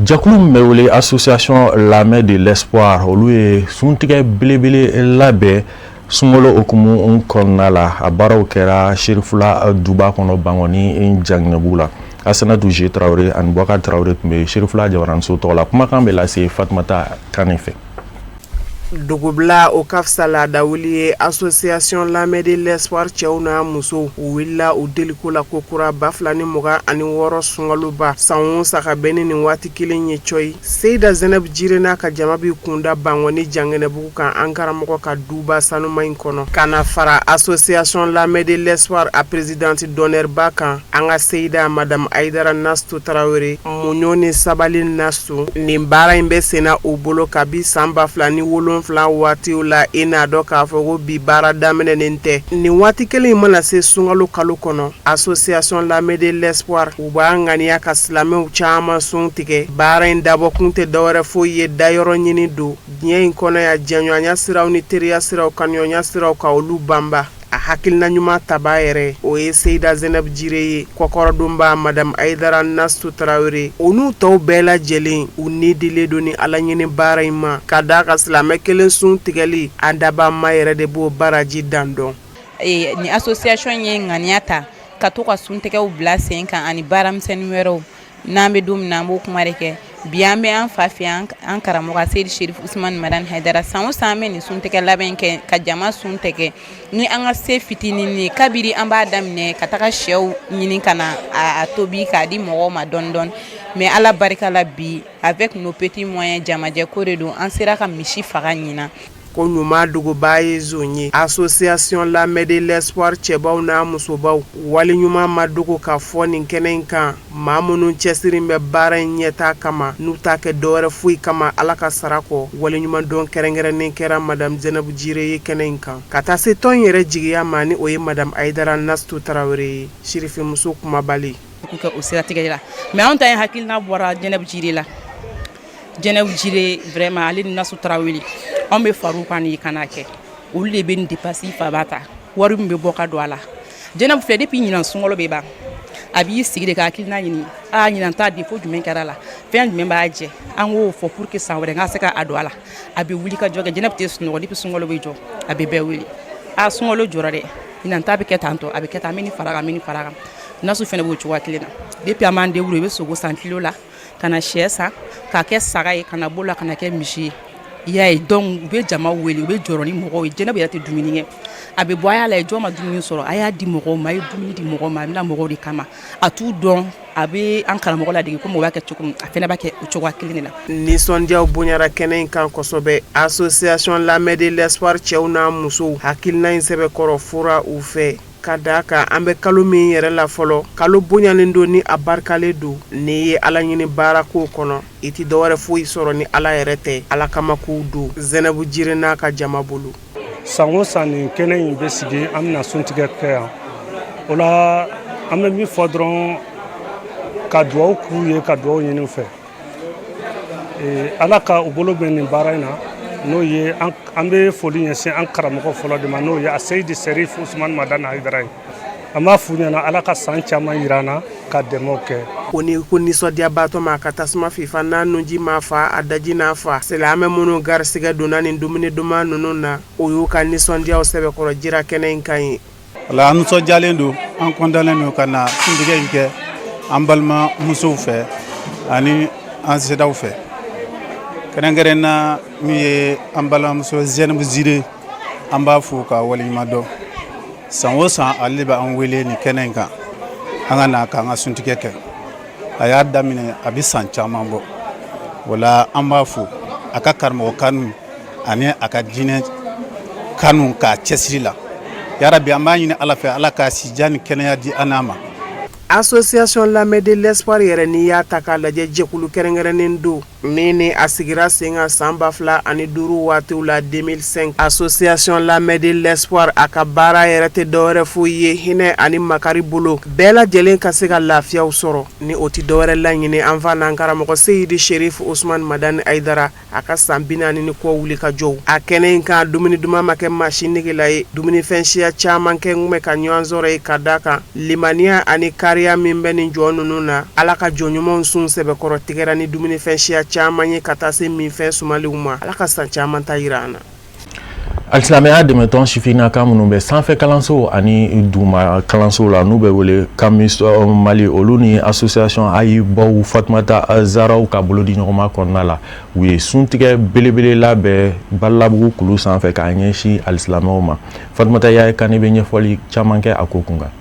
Jakulu min bɛ wele association Lamɛn de l'espoir olu ye suntigɛ belebele labɛn sunkalo okumu kɔnɔna la a baaraw kɛra Serifula duba kɔnɔ Bangɔni Janginɛbugu la Asanatu G Traoré ani Boubacar Traoré tun bɛ Serifula Jabaramuso tɔgɔ la kumakan bɛ lase Fatumata Kane fɛ. Dugubila o ka fisa laadawuli ye association Lamɛn de l'espoir cɛw n'a musow u wulila u deliko la ko kura 2026 sunkaloba san o san ka bɛn ni nin waati kelen ye coyi Seyida Zɛnɛbu Jire n'a ka jama bi kunda Bangɔni Janginɛbugu kan an karamɔgɔ ka duba sanuma in kɔnɔ ka na fara association Lamɛn de l'espoir a présidente d'honneur ba kan an ka Seyida Madame Hayidara Nastu Traoré muɲu ni sabali Nastu nin baara in bɛ senna u bolo kabi san 2007 waatiw la i n'a dɔn k'a fɔ ko bi baara daminɛnen tɛ nin waati kelen mana se sunkalo kalo kɔnɔ association Lamɛn de l'espoir u b'a ŋaniya ka silamɛw caman sun tigɛ baara in dabɔkun tɛ dɔwɛrɛ foyi ye dayɔrɔ ɲini don diɲɛ in kɔnɔ ya jɛɲɔgɔnya siraw ni teriya siraw kanuɲɔgɔnya siraw ka olu banba a hakilina ɲuman taba yɛrɛ o ye Seyida Zɛnɛbu Jire ye kɔkɔrɔdonba Madame Hayidara Nastu Traoré o n'u tɔw bɛɛ lajɛlen u ni dilen don ni ala ɲini baara in ma ka da ka silamɛ kelen sun tigɛli a daba ma yɛrɛ de b'o baraji dan dɔn. Ni association ye ŋaniya ta ka to ka suntigɛw bila sen kan ani baaramisɛnnin wɛrɛw n'an bɛ don min na an b'o kuma de kɛ bi an bɛ an fa fɛ an karamɔgɔ Seydi Cherif Ousmane Madani Haidara san o san an bɛ nin suntigɛ labɛn kɛ ka jama sun tigɛ ni an ka se fitinin ni kabiri an b'a daminɛ ka taga sɛw ɲini ka na a tobi k'a di mɔgɔw ma dɔɔni dɔɔni mais ala barika la bi avec nos petits moyens jamajɛ ko de don an sera ka misi faga ɲina ko ɲuman dogoba ye zon ye association Lamɛn de l'espoir cɛbaw n'a musobaw wali ɲuman ma dogo ka fɔ nin kɛnɛ in kan maa minnu cɛsirin bɛ baara in ɲɛtaa kama n'u t'a kɛ dɔwɛrɛ foyi kama ala ka sara kɔ wali ɲuman dɔn kɛrɛnkɛrɛnnen kɛra madame Zainabu Jire ye kɛnɛ in kan ka taa se tɔn yɛrɛ jigiya ma ni o ye madame Aidara Nastu Tarawele ye sirifimuso kumabali ku kɛ o siratigɛ la mais anw ta ye hakilina bɔra Zainabu Jire la Zainabu Jire vraiment ale ni Nastu Tarawele an bɛ far'u kan ni kana kɛ olu de bɛ nin dépasse fa b'a ta wari min bɛ bɔ ka don a la Zainabu filɛ depuis ɲinan sunkalo bɛ ban a b'i sigi de ka hakilina ɲini ɲinan ta défaut jumɛn kɛra la fɛn jumɛn b'a jɛ an k'o fɔ pour que san wɛrɛ n ka se ka a don a la a bɛ wuli ka jɔ kɛ Zainabu tɛ sunɔgɔ depuis sunkalo bɛ jɔ a bɛ bɛɛ wele sunkalo jɔra dɛ ɲinan ta bɛ kɛ tan tɔ a bɛ kɛ tan an bɛ nin fara kan an bɛ nin fara kan Nasu fɛnɛ b'o cogoya kelen na depuis an b'an débrouiller i bɛ sogo san kilo la ka na sɛ san k'a kɛ saga ye ka na bolo la ka na kɛ misi ye i y'a ye donc u bɛ jama wele u bɛ jɔrɔ ni mɔgɔw ye Zainabu yɛrɛ tɛ dumuni kɛ a bɛ bɔ a y'a la jɔn ma dumuni sɔrɔ a y'a di mɔgɔw ma a ye dumuni di mɔgɔw ma a bɛna mɔgɔw de kama a t'u dɔn a bɛ an karamɔgɔ ladege ko mɔgɔ b'a kɛ cogo min a fɛnɛ b'a kɛ o cogoya kelen de la nisɔndiyaw bonyara kɛnɛ in kan kosɛbɛ association Lamɛn de l'espoir cɛw n'a musow hakilina in sɛbɛkɔrɔ fora u fɛ ka da kan an bɛ kalo min yɛrɛ la fɔlɔ kalo bonyalen don ni a barikalen don ni ye ala ɲini baara ko kɔnɔ i ti dɔwɛrɛ foyi sɔrɔ ni ala yɛrɛ tɛ ala kama k'u don Zainabu Jire n'a ka jama bolo san o san nin kɛnɛ in bɛ sigi an bɛna suntigɛ kɛ yan o la an bɛ min fɔ dɔrɔn ka dugawu k'u ye ka dugawu ɲini u fɛ ala ka u bolo bɛ nin baara in na n'o ye an bɛ foli ɲɛsin an karamɔgɔ fɔlɔ de ma n'o ye Seydi Cherif Ousmane Madani Haidara ye an b'a f'u ɲɛna ala ka san caman yira an na ka dɛmɛw kɛ ko ni ko nisɔndiyabaatɔ ma ka tasuma fifa n'a nunji ma fa a daji n'a fa silamɛ minnu garisigɛ donna nin dumuni duman ninnu na o y'u ka nisɔndiyaw sɛbɛkɔrɔ jira kɛnɛ in kan ye ala an nisɔndiyalen don an kɔntalen don ka na suntigɛ in kɛ an balima musow fɛ ani an sedaw fɛ kɛrɛnkɛrɛn na min ye an balimamuso Zainabu Jire an b'a fo ka waleɲuman dɔn san o san ale bɛ an wele nin kɛnɛ in kan an ka na k'an ka suntigɛ kɛ a y'a daminɛ a bɛ san caman bɔ wala an b'a fo a ka karamɔgɔ kanu ani a ka diinɛ kanu k'a cɛsiri la yarabi an b'a ɲini ala fɛ ala k'a sijan ni kɛnɛya di an n'a ma association Lamɛn de l'espoir yɛrɛ n'i y'a ta k'a lajɛ jɛkulu kɛrɛnkɛrɛnnen don min ni a sigira sen kan san 2005 waatiw la 2005 association Lamɛn de l'espoir a ka baara yɛrɛ tɛ dɔwɛrɛ foyi ye hinɛ ani makari bolo bɛɛ lajɛlen ka se ka lafiyaw sɔrɔ ni o tɛ dɔwɛrɛ laɲini an fa n'an karamɔgɔ Seydi Cherif Ousmane Madani Haidara a ka san 40 ni kɔ wuli ka jɔ a kɛnɛ in kan dumuni duman ma kɛ masi negela ye dumunifɛn siya caman kɛ n bɛ ka ɲɔgɔn sɔrɔ ye ka da kan limaniya ani kariya min bɛ nin jɔ ninnu na ala ka jɔn ɲumanw sun sɛbɛkɔrɔ tigɛra ni dumunifɛn siya caman ye ka taa se minfɛn sumalenw ma ala ka san caman ta yira an na alisilamɛya dɛmɛtɔn sifinnaka minnu bɛ sanfɛ kalanso ani duguma kalanso la n'u bɛ wele Kamis Mali olu ni association Ayibaw Fatumata Zaraw ka bolo di ɲɔgɔnma kɔnɔna la u ye suntigɛ belebele labɛn Balabugu kulu sanfɛ k'a ɲɛsin alisilamɛw ma Fatumata Yaya Kane bɛ ɲɛfɔli caman kɛ a ko kun kan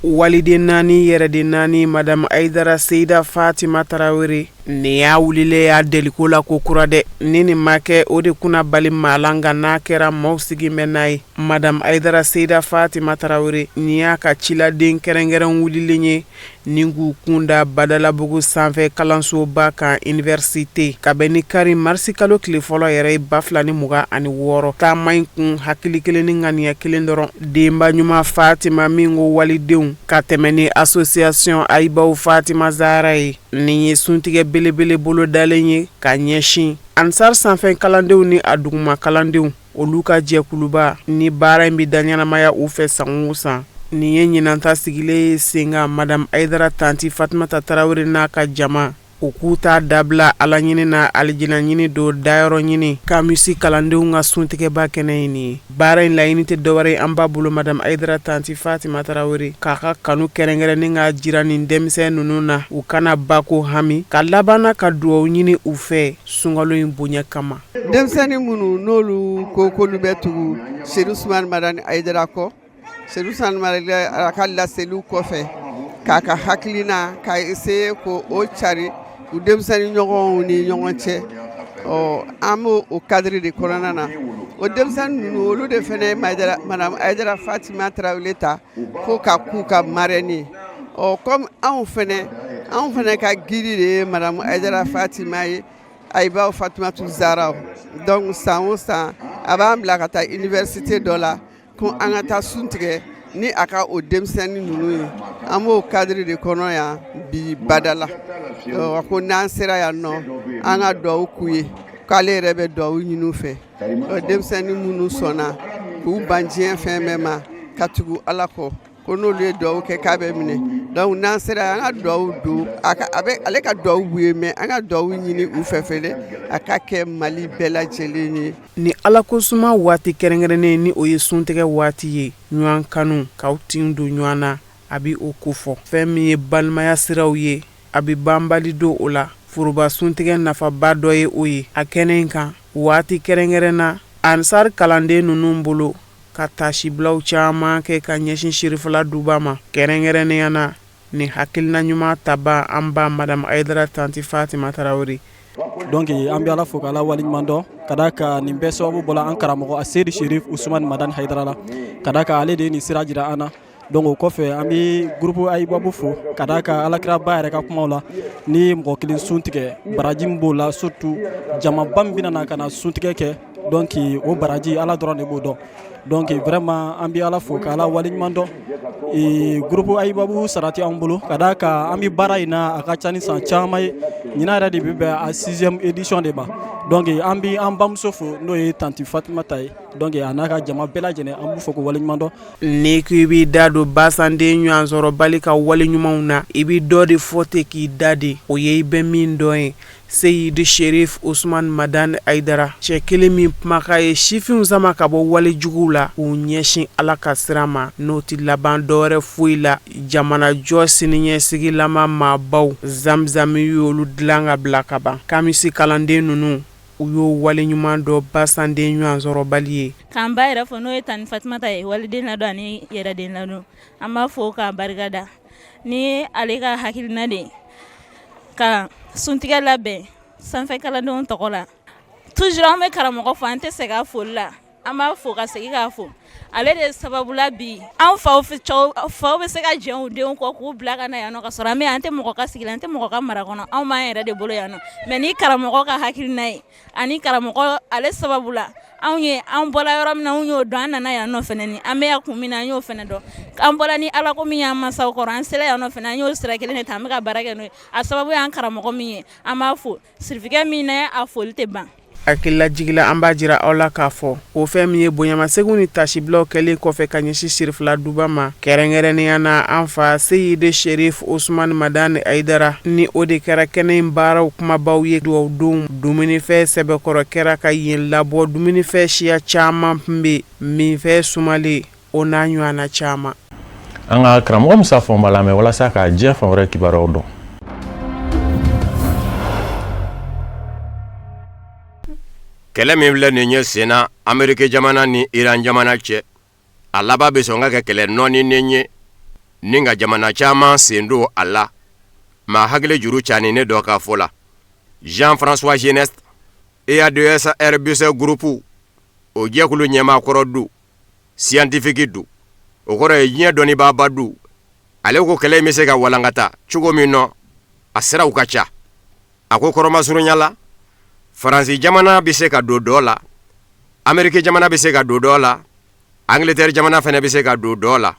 waliden naani yɛrɛden naani madame Aidara Seyda Fatima Tarawele ni y'a wulilen y'a deliko la ko kura dɛ ni nin ma kɛ o de kunna bali maa la nka n'a kɛra maaw sigi mɛn n'a ye madame Aidara Seyda Fatima Tarawele ni y'a ka ciladen kɛrɛnkɛrɛn wulilen ye ni k'u kunda Badalabugu sanfɛ kalansoba kan université ka bɛn ni kari marisi kalo tile fɔlɔ yɛrɛ ye 2026 taama in kun hakili kelen ni ŋaniya kelen dɔrɔn denba ɲuman Fatima min ko walidenw ka tɛmɛ ni association Ayibaw Fatima Zahra ye nin ye suntigɛ belebele bolo dalen ye ka ɲɛsin Ansar sanfɛ kalandenw ni a duguma kalandenw olu ka jɛkuluba ni baara in bi da ɲɛnamaya u fɛ san o san nin ye ɲinanta sigilen ye sen kan madame Aidara tanti Fatumata Tarawele n'a ka jama u k'u t'a dabila ala ɲini na alijina ɲini do dayɔrɔ ɲini ka misi kalandenw ka suntigɛba kɛnɛ ye nin ye baara in laɲini tɛ dɔwɛrɛ ye an b'a bolo madame Aidara tanti Fatima Tarawele k'a ka kanu kɛrɛnkɛrɛnnen ka jira nin denmisɛn ninnu na u kana bako hami ka labanna ka duwawu ɲini u fɛ sunkalo in bonya kama. Denmisɛnnin minnu n'olu ko k'olu bɛ tugu Seydou Ousmane Madani Aidara kɔ Seydou Ousmane Madani a ka laseliw kɔfɛ k'a ka hakilina k'a essayer ko o cari u denmisɛnnin ɲɔgɔnw ni ɲɔgɔn cɛ an b'o o cadre de kɔnɔna na o denmisɛnnin ninnu olu de fana ye madame Aidara Fatima Tarawele ta ko ka k'u ka marraine comme anw fana ka giri de ye madame Aidara Fatima ye Ayiba Fatimatu Zara donc san o san a b'an bila ka taa université dɔ la ko an ka taa sun tigɛ ni a ka o denmisɛnnin ninnu ye an b'o cadre de kɔnɔ yan bi badala ko n'an sera yan nɔ an ka duwawu k'u ye k'ale yɛrɛ bɛ duwawu ɲini u fɛ denmisɛnnin minnu sɔnna k'u ban diɲɛ fɛn bɛɛ ma ka tugu ala kɔ ko n'olu ye duwawu kɛ k'a bɛ minɛ donc n'an sera an ka duwawu don ale ka duwawu b'u ye mais an ka duwawu ɲini u fɛ fɛnɛ a ka kɛ Mali bɛɛ lajɛlen ye. Ni ala ko suma waati kɛrɛnkɛrɛnnen ni o ye suntigɛ waati ye ɲɔgɔn kanu k'aw tin don ɲɔgɔn na a bi o ko fɔ fɛn min ye balimaya siraw ye a bi banbali don o la foroba suntigɛ nafaba dɔ ye o ye a kɛnɛ in kan waati kɛrɛnkɛrɛn na ansar kalanden ninnu bolo ka tashibilaw caman kɛ ka ɲɛsin shirifala duba ma kɛrɛnkɛrɛnnenya na ni hakilina ɲuman taba an ba madame Aidara tanti Fatima Tarawele. Donc an bɛ ala fo k'ala waliɲuman dɔn ka da ka nin bɛɛ sababu bɔla an karamɔgɔ Seydi Cherif Ousmane Madani Haidara la ka da ka ale de ye nin sira jira an na donc o kɔfɛ an bɛ groupe Ayibabu fo ka da ka alakira ba yɛrɛ ka kumaw la ni mɔgɔ kelen sun tigɛ baraji min b'o la surtout jamaba min bɛna na ka na suntigɛ kɛ donc o baraji ala dɔrɔn de b'o dɔn donc vraiment an bɛ ala fo k'ala waliɲuman dɔn groupe Ayibabu sarati an bolo ka da ka an bɛ baara in na a ka ca ni san caman ye ɲinan yɛrɛ de bɛ bɛn a 6e édition de ma donc an bɛ an bamuso fo n'o ye tanti Fatima ta ye donc a n'a ka jama bɛɛ lajɛlen an b'u fo ko waliɲuman dɔn. N'i ko i b'i da don basanden ɲɔgɔn sɔrɔ bali ka waliɲumanw na i bɛ dɔ de fɔ ten k'i da de o ye i bɛ min dɔn ye Seydi Cherif Ousmane Madani Aidara cɛ kelen min kumakan ye sifinw sama ka bɔ wale juguw la k'u ɲɛsin ala ka sira ma n'o tɛ laban dɔwɛrɛ foyi la jamana jɔ siniɲɛsigilama maabaw zamzami y'olu dilan ka bila ka ban kamisi kalanden ninnu u y'o waleɲuman dɔ basanden ɲɔgɔn sɔrɔ bali ye k'an ba yɛrɛ fɔ n'o ye tani Fatimata ye waliden ladon ani yɛrɛden ladon an b'a fɔ k'a barikada ni ale ka hakilina de ka suntigɛ labɛn sanfɛ kalandenw tɔgɔ la toujours an bɛ karamɔgɔ fɔ an tɛ segin a foli la an b'a fɔ ka segin k'a fɔ ale de sababula bi an faw bɛ se ka jɛn u denw kɔ k'u bila ka na yan nɔ ka sɔrɔ an tɛ mɔgɔ ka sigi la an tɛ mɔgɔ ka mara kɔnɔ anw b'an yɛrɛ de bolo yan nɔ mais ni karamɔgɔ ka hakilina ye ani karamɔgɔ ale sababula an bɔla yɔrɔ min na an y'o dɔn an nana yan nɔ fɛnɛ ni an bɛ yan kun min na an y'o fɛnɛ dɔn an bɔla ni ala ko min y'an mansaw kɔrɔ an sera yan nɔ fɛnɛ an y'o sira kelen de ta an bɛ ka baara kɛ n'o ye a sababu y'an karamɔgɔ min ye an b'a fo sirifikɛ min na a foli tɛ ban. Hakilila jigila an b'a jira aw la k'a fɔ o fɛn min ye bonyamasegin ni tasibilaw kɛlen kɔfɛ ka ɲɛsin sirifila duba ma kɛrɛnkɛrɛnnenya na an fa Seydi Cherif Ousmane Madani Aidara ni o de kɛra kɛnɛ in baaraw kumabaw ye duwawudenw dumunifɛn sɛbɛkɔrɔ kɛra ka yen labɔ dumunifɛn siya caman tun bɛ minfɛn sumalen o n'a ɲɔgɔnna caman. An ka karamɔgɔ Musa fɔ b'a lamɛn walasa ka diɲɛ fan wɛrɛ kibaruyaw dɔn. Kɛlɛ min filɛ nin ye senna Ameriki jamana ni Iran jamana cɛ a laban bɛ sɔn ka kɛ kɛlɛ nɔɔninen ye ni ka jamana caman sen don a la maa hakili juru caaninen dɔ ka fɔ la Jean-François Jeunesse EADS Airbus groupe o jɛkulu ɲɛmaakɔrɔ du scientifique du o kɔrɔ ye diɲɛ dɔnnibaaba du ale ko kɛlɛ in bɛ se ka walankata cogo min nɔ a siraw ka ca a ko kɔrɔmasurunya la Faransi jamana bɛ se ka don dɔ la Ameriki jamana bɛ se ka don dɔ la Angleterre jamana fana bɛ se ka don dɔ la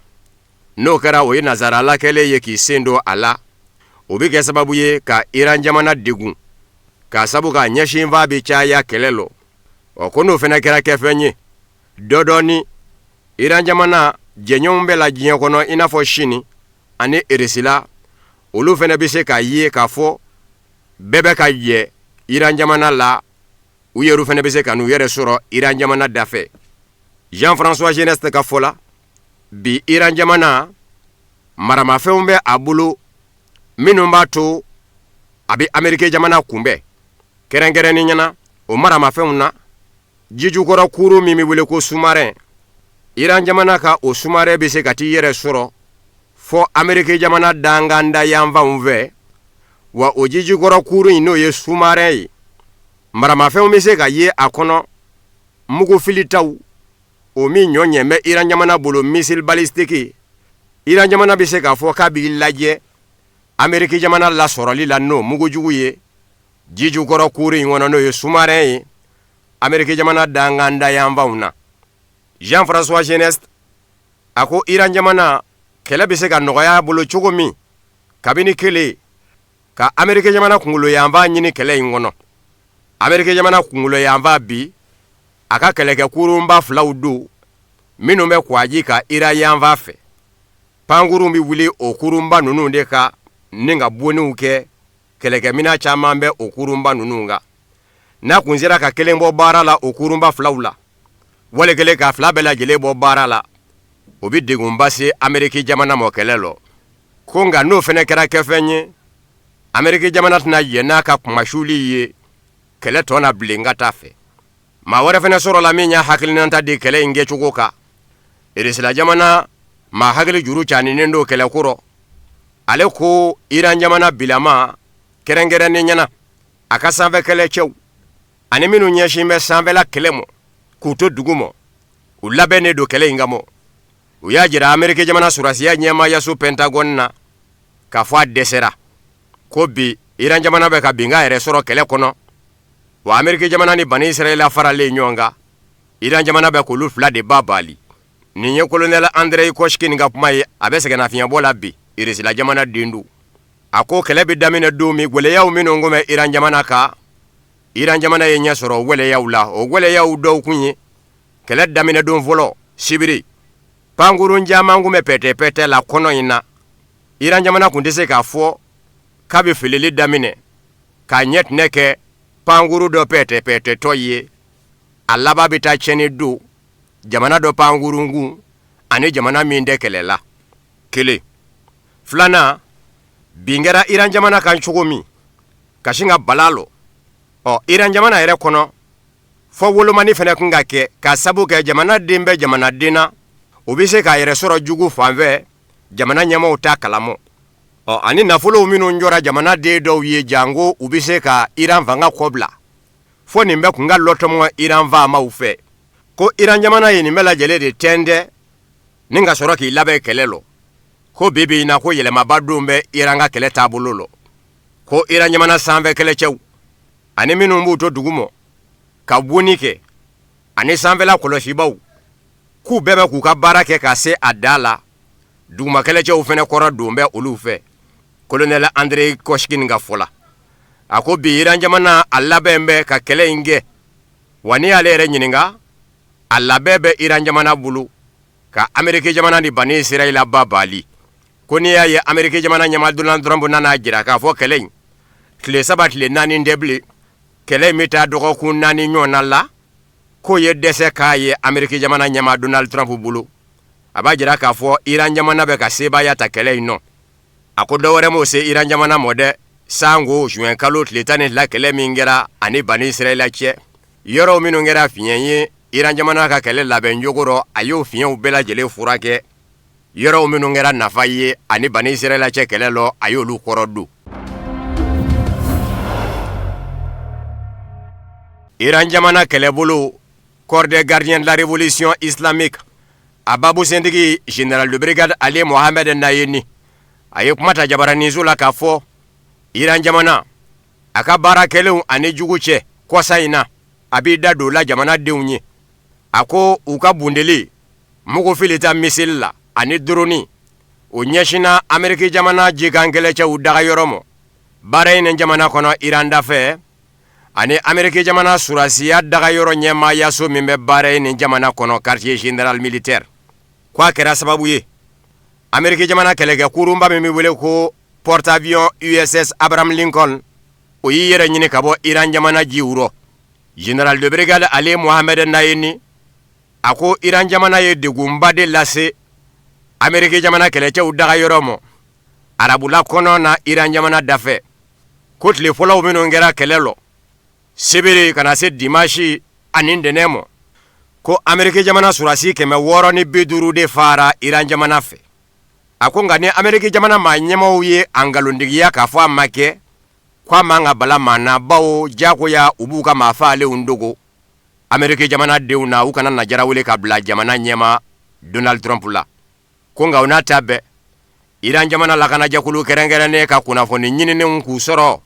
n'o kɛra o ye nazarala kɛlen ye k'i sen don a la o bɛ kɛ sababu ye ka Iran jamana degun k'a sabu ka ɲɛsinfa bɛ caya kɛlɛ lɔ o ko n'o fana kɛra kɛfɛn ye dɔɔni Iran jamana jɛɲɔgɔnw bɛ la diɲɛ kɔnɔ i n'a fɔ Chine ani Russie la olu fana bɛ se k'a ye k'a fɔ bɛɛ bɛ ka jɛ Iran jamana la u yɛrɛ fana bɛ se ka n'u yɛrɛ sɔrɔ Iran jamana dafɛ. Jean-François Geneste ka fɔ la bi Iran jamana maramafɛnw bɛ a bolo minnu b'a to a bɛ Ameriki jamana kunbɛn kɛrɛnkɛrɛnni ɲɛna o maramafɛnw na jijukɔrɔ kuru min bɛ wele ko sous-marin Iran jamana ka o sous-marin bɛ se ka t'i yɛrɛ sɔrɔ fɔ Ameriki jamana danganda yanfanw fɛ wa o jijukɔrɔ kuru in n'o ye sous-marin ye maramafɛnw bɛ se ka ye a kɔnɔ mugufilitaw o min ɲɔ bɛ Iran jamana bolo missile balistique Iran jamana bɛ se k'a fɔ k'a b'i lajɛ Ameriki jamana lasɔrɔli la n'o mugujugu ye jijukɔrɔ kuru in kɔnɔ n'o ye sous-marin ye Ameriki jamana danganda yanfanw na. Jean-François Geneste a ko Iran jamana kɛlɛ bɛ se ka nɔgɔya a bolo cogo min kabini kelen ka Ameriki jamana kunkolo yanfan ɲini kɛlɛ in kɔnɔ. Ameriki jamana kunkolo yanfan bi a ka kɛlɛkɛ kurunba filaw don minnu bɛ kwaji ka Iran yanfan fɛ. Pankuru bɛ wuli o kurunba ninnu de ka ni ka boniw kɛ kɛlɛkɛmina caman bɛ o kurunba ninnu kan. N'a kun sera ka kelen bɔ baara la o kurunba filaw la wale kelen ka fila bɛɛ lajɛlen bɔ baara la o bɛ degunba se Ameriki jamana ma kɛlɛ lɔ. Ko nka n'o fana kɛra kɛfɛn ye Ameriki jamana tɛna yen n'a ka kumasuli ye kɛlɛ tɔ na bilen ka taa fɛ. Maa wɛrɛ fana sɔrɔ la min y'a hakilinata di kɛlɛ in kɛcogo kan. Eresila jamana maa hakili juru caaninen don kɛlɛ kɔrɔ. Ale ko Iran jamana bilama kɛrɛnkɛrɛnnen ɲɛna a ka sanfɛ kɛlɛcɛw ani minnu ɲɛsin bɛ sanfɛla kɛlɛ mɔ k'u to dugu mɔ u labɛnnen don kɛlɛ in kama. U y'a jira Ameriki jamana surasiya ɲɛmaayaso Pentagon na k'a fɔ a dɛsɛra ko bi Iran jamana bɛ ka bin k'a yɛrɛ sɔrɔ kɛlɛ kɔnɔ wa Ameriki jamana ni Bani Israɛl faralen ɲɔgɔn kan Iran jamana bɛ k'olu fila de ba bali. Nin ye colonel Andrei Koshkin ka kuma ye a bɛ sɛgɛnnafiɲɛbɔ la bi Irisila jamana den don. A ko kɛlɛ bɛ daminɛ don min gwɛlɛyaw minnu kun bɛ Iran jamana kan Iran jamana ye ɲɛ sɔrɔ gwɛlɛyaw la. O gwɛlɛyaw dɔw kun ye kɛlɛ daminɛ don fɔlɔ sibiri pankurun caman kun bɛ pɛtɛ-pɛtɛ la kɔnɔ in na. Iran jamana kun tɛ se k'a fɔ k'a bɛ filili daminɛ k'a ɲɛtinɛ kɛ pankuru dɔ pɛtɛ-pɛtɛtɔ ye a laban bɛ taa tiɲɛni don jamana dɔ pankurun kun ani jamana min tɛ kɛlɛ la. Kelen filanan bin kɛra Iran jamana kan cogo min ka sin ka bala lɔ. Iran jamana yɛrɛ kɔnɔ fɔ wolomani fana kun ka kɛ ka sabu kɛ jamana den bɛ jamana den na o bɛ se k'a yɛrɛ sɔrɔ jugu fanfɛ jamana ɲɛmaaw ta kalamɔ. Ani nafolow minnu jɔra jamana den dɔw ye jango u bɛ se ka Iran fanga kɔbila fɔ nin bɛ kun ka lɔtɔmɔ Iran faamaw fɛ ko Iran jamana ye nin bɛɛ lajɛlen de tɛntɛn ni ka sɔrɔ k'i labɛn kɛlɛ lɔ. Ko bibi in na ko yɛlɛmaba don bɛ Iran ka kɛlɛ taabolo lɔ. Ko Iran jamana sanfɛ kɛlɛcɛw ani minnu b'u to dugu mɔ ka bonni kɛ ani sanfɛla kɔlɔsibaw k'u bɛɛ bɛ k'u ka baara kɛ ka se a da la duguma kɛlɛcɛw fana kɔrɔ don bɛ olu fɛ. Colonel Andrei Koshkin ka fɔ la. A ko bi Iran jamana a labɛn bɛ ka kɛlɛ in kɛ wa ni y'ale yɛrɛ ɲininka a labɛn bɛ Iran jamana bolo ka Ameriki jamana ni Bani Israɛl ba bali. Ko n'i y'a ye Ameriki jamana ɲɛmaa Donald Trump nana jira k'a fɔ kɛlɛ in tile 3 tile 4 tɛ bilen kɛlɛ in bɛ taa dɔgɔkun 4 ɲɔgɔnna la k'o ye dɛsɛ k'a ye Ameriki jamana ɲɛmaa Donald Trump bolo a b'a jira k'a fɔ Iran jamana bɛ ka sebaaya ta kɛlɛ in nɔ. A ko dɔ wɛrɛ m'o se Iran jamana mɔ dɛ sango juin kalo tile 12 kɛlɛ min kɛra ani Bani Israɛl cɛ yɔrɔw minnu kɛra fiɲɛ ye Iran jamana ka kɛlɛ labɛn jogo rɔ a y'o fiɲɛw bɛɛ lajɛlen furakɛ yɔrɔw minnu kɛra nafa ye ani Bani Israɛl cɛ kɛlɛ lɔ a y'olu kɔrɔ don. Iran jamana kɛlɛbolo corps des gardiens de la révolution islamique a babu sentigi général de brigade Ali Mohamed Nayeni a ye kuma ta jabaraniso la k'a fɔ Iran jamana a ka baara kɛlenw ani jugu cɛ kɔsa in na a b'i da don la jamanadenw ye. A ko u ka bundeli mugufilita missile la ani drone o ɲɛsinna Ameriki jamana jikan kɛlɛcɛw dagayɔrɔ mɔ. Baara in jamana kɔnɔ Iran dafɛ ani Ameriki jamana surasiya dagayɔrɔ ɲɛmaayaso min bɛ baara in jamana kɔnɔ quartier général militaire. K'a kɛra sababu ye Ameriki jamana kɛlɛkɛ kurunba min bɛ wele ko porte-avions USS Abraham Lincoln o yi yɛrɛ ɲini ka bɔ Iran jamana ji wurɔ. General de brigade Ali Mohamed Nayini a ko Iran jamana ye degunba de lase Ameriki jamana kɛlɛcɛw daga yɔrɔ mɔ arabula kɔnɔ na Iran jamana dafɛ. Ko tile fɔlɔw minnu kɛra kɛlɛ lɔ sebere kana se dimanche ani ntɛnɛn mɔ ko Ameriki jamana surasi 650 de fara Iran jamana fɛ. A ko nka ni Ameriki jamana maa ɲɛmaw ye a ngalontigiya k'a fɔ a ma kɛ ko a man ka bala maa na bawo jagoya u b'u ka maa faalenw dogo Ameriki jamana denw na u kana najara wele ka bila jamana ɲɛma Donald Trump la. Ko nka u n'a ta bɛɛ Iran jamana lakanajɛkulu kɛrɛnkɛrɛnnen ka kunnafoni ɲininenw k'u sɔrɔ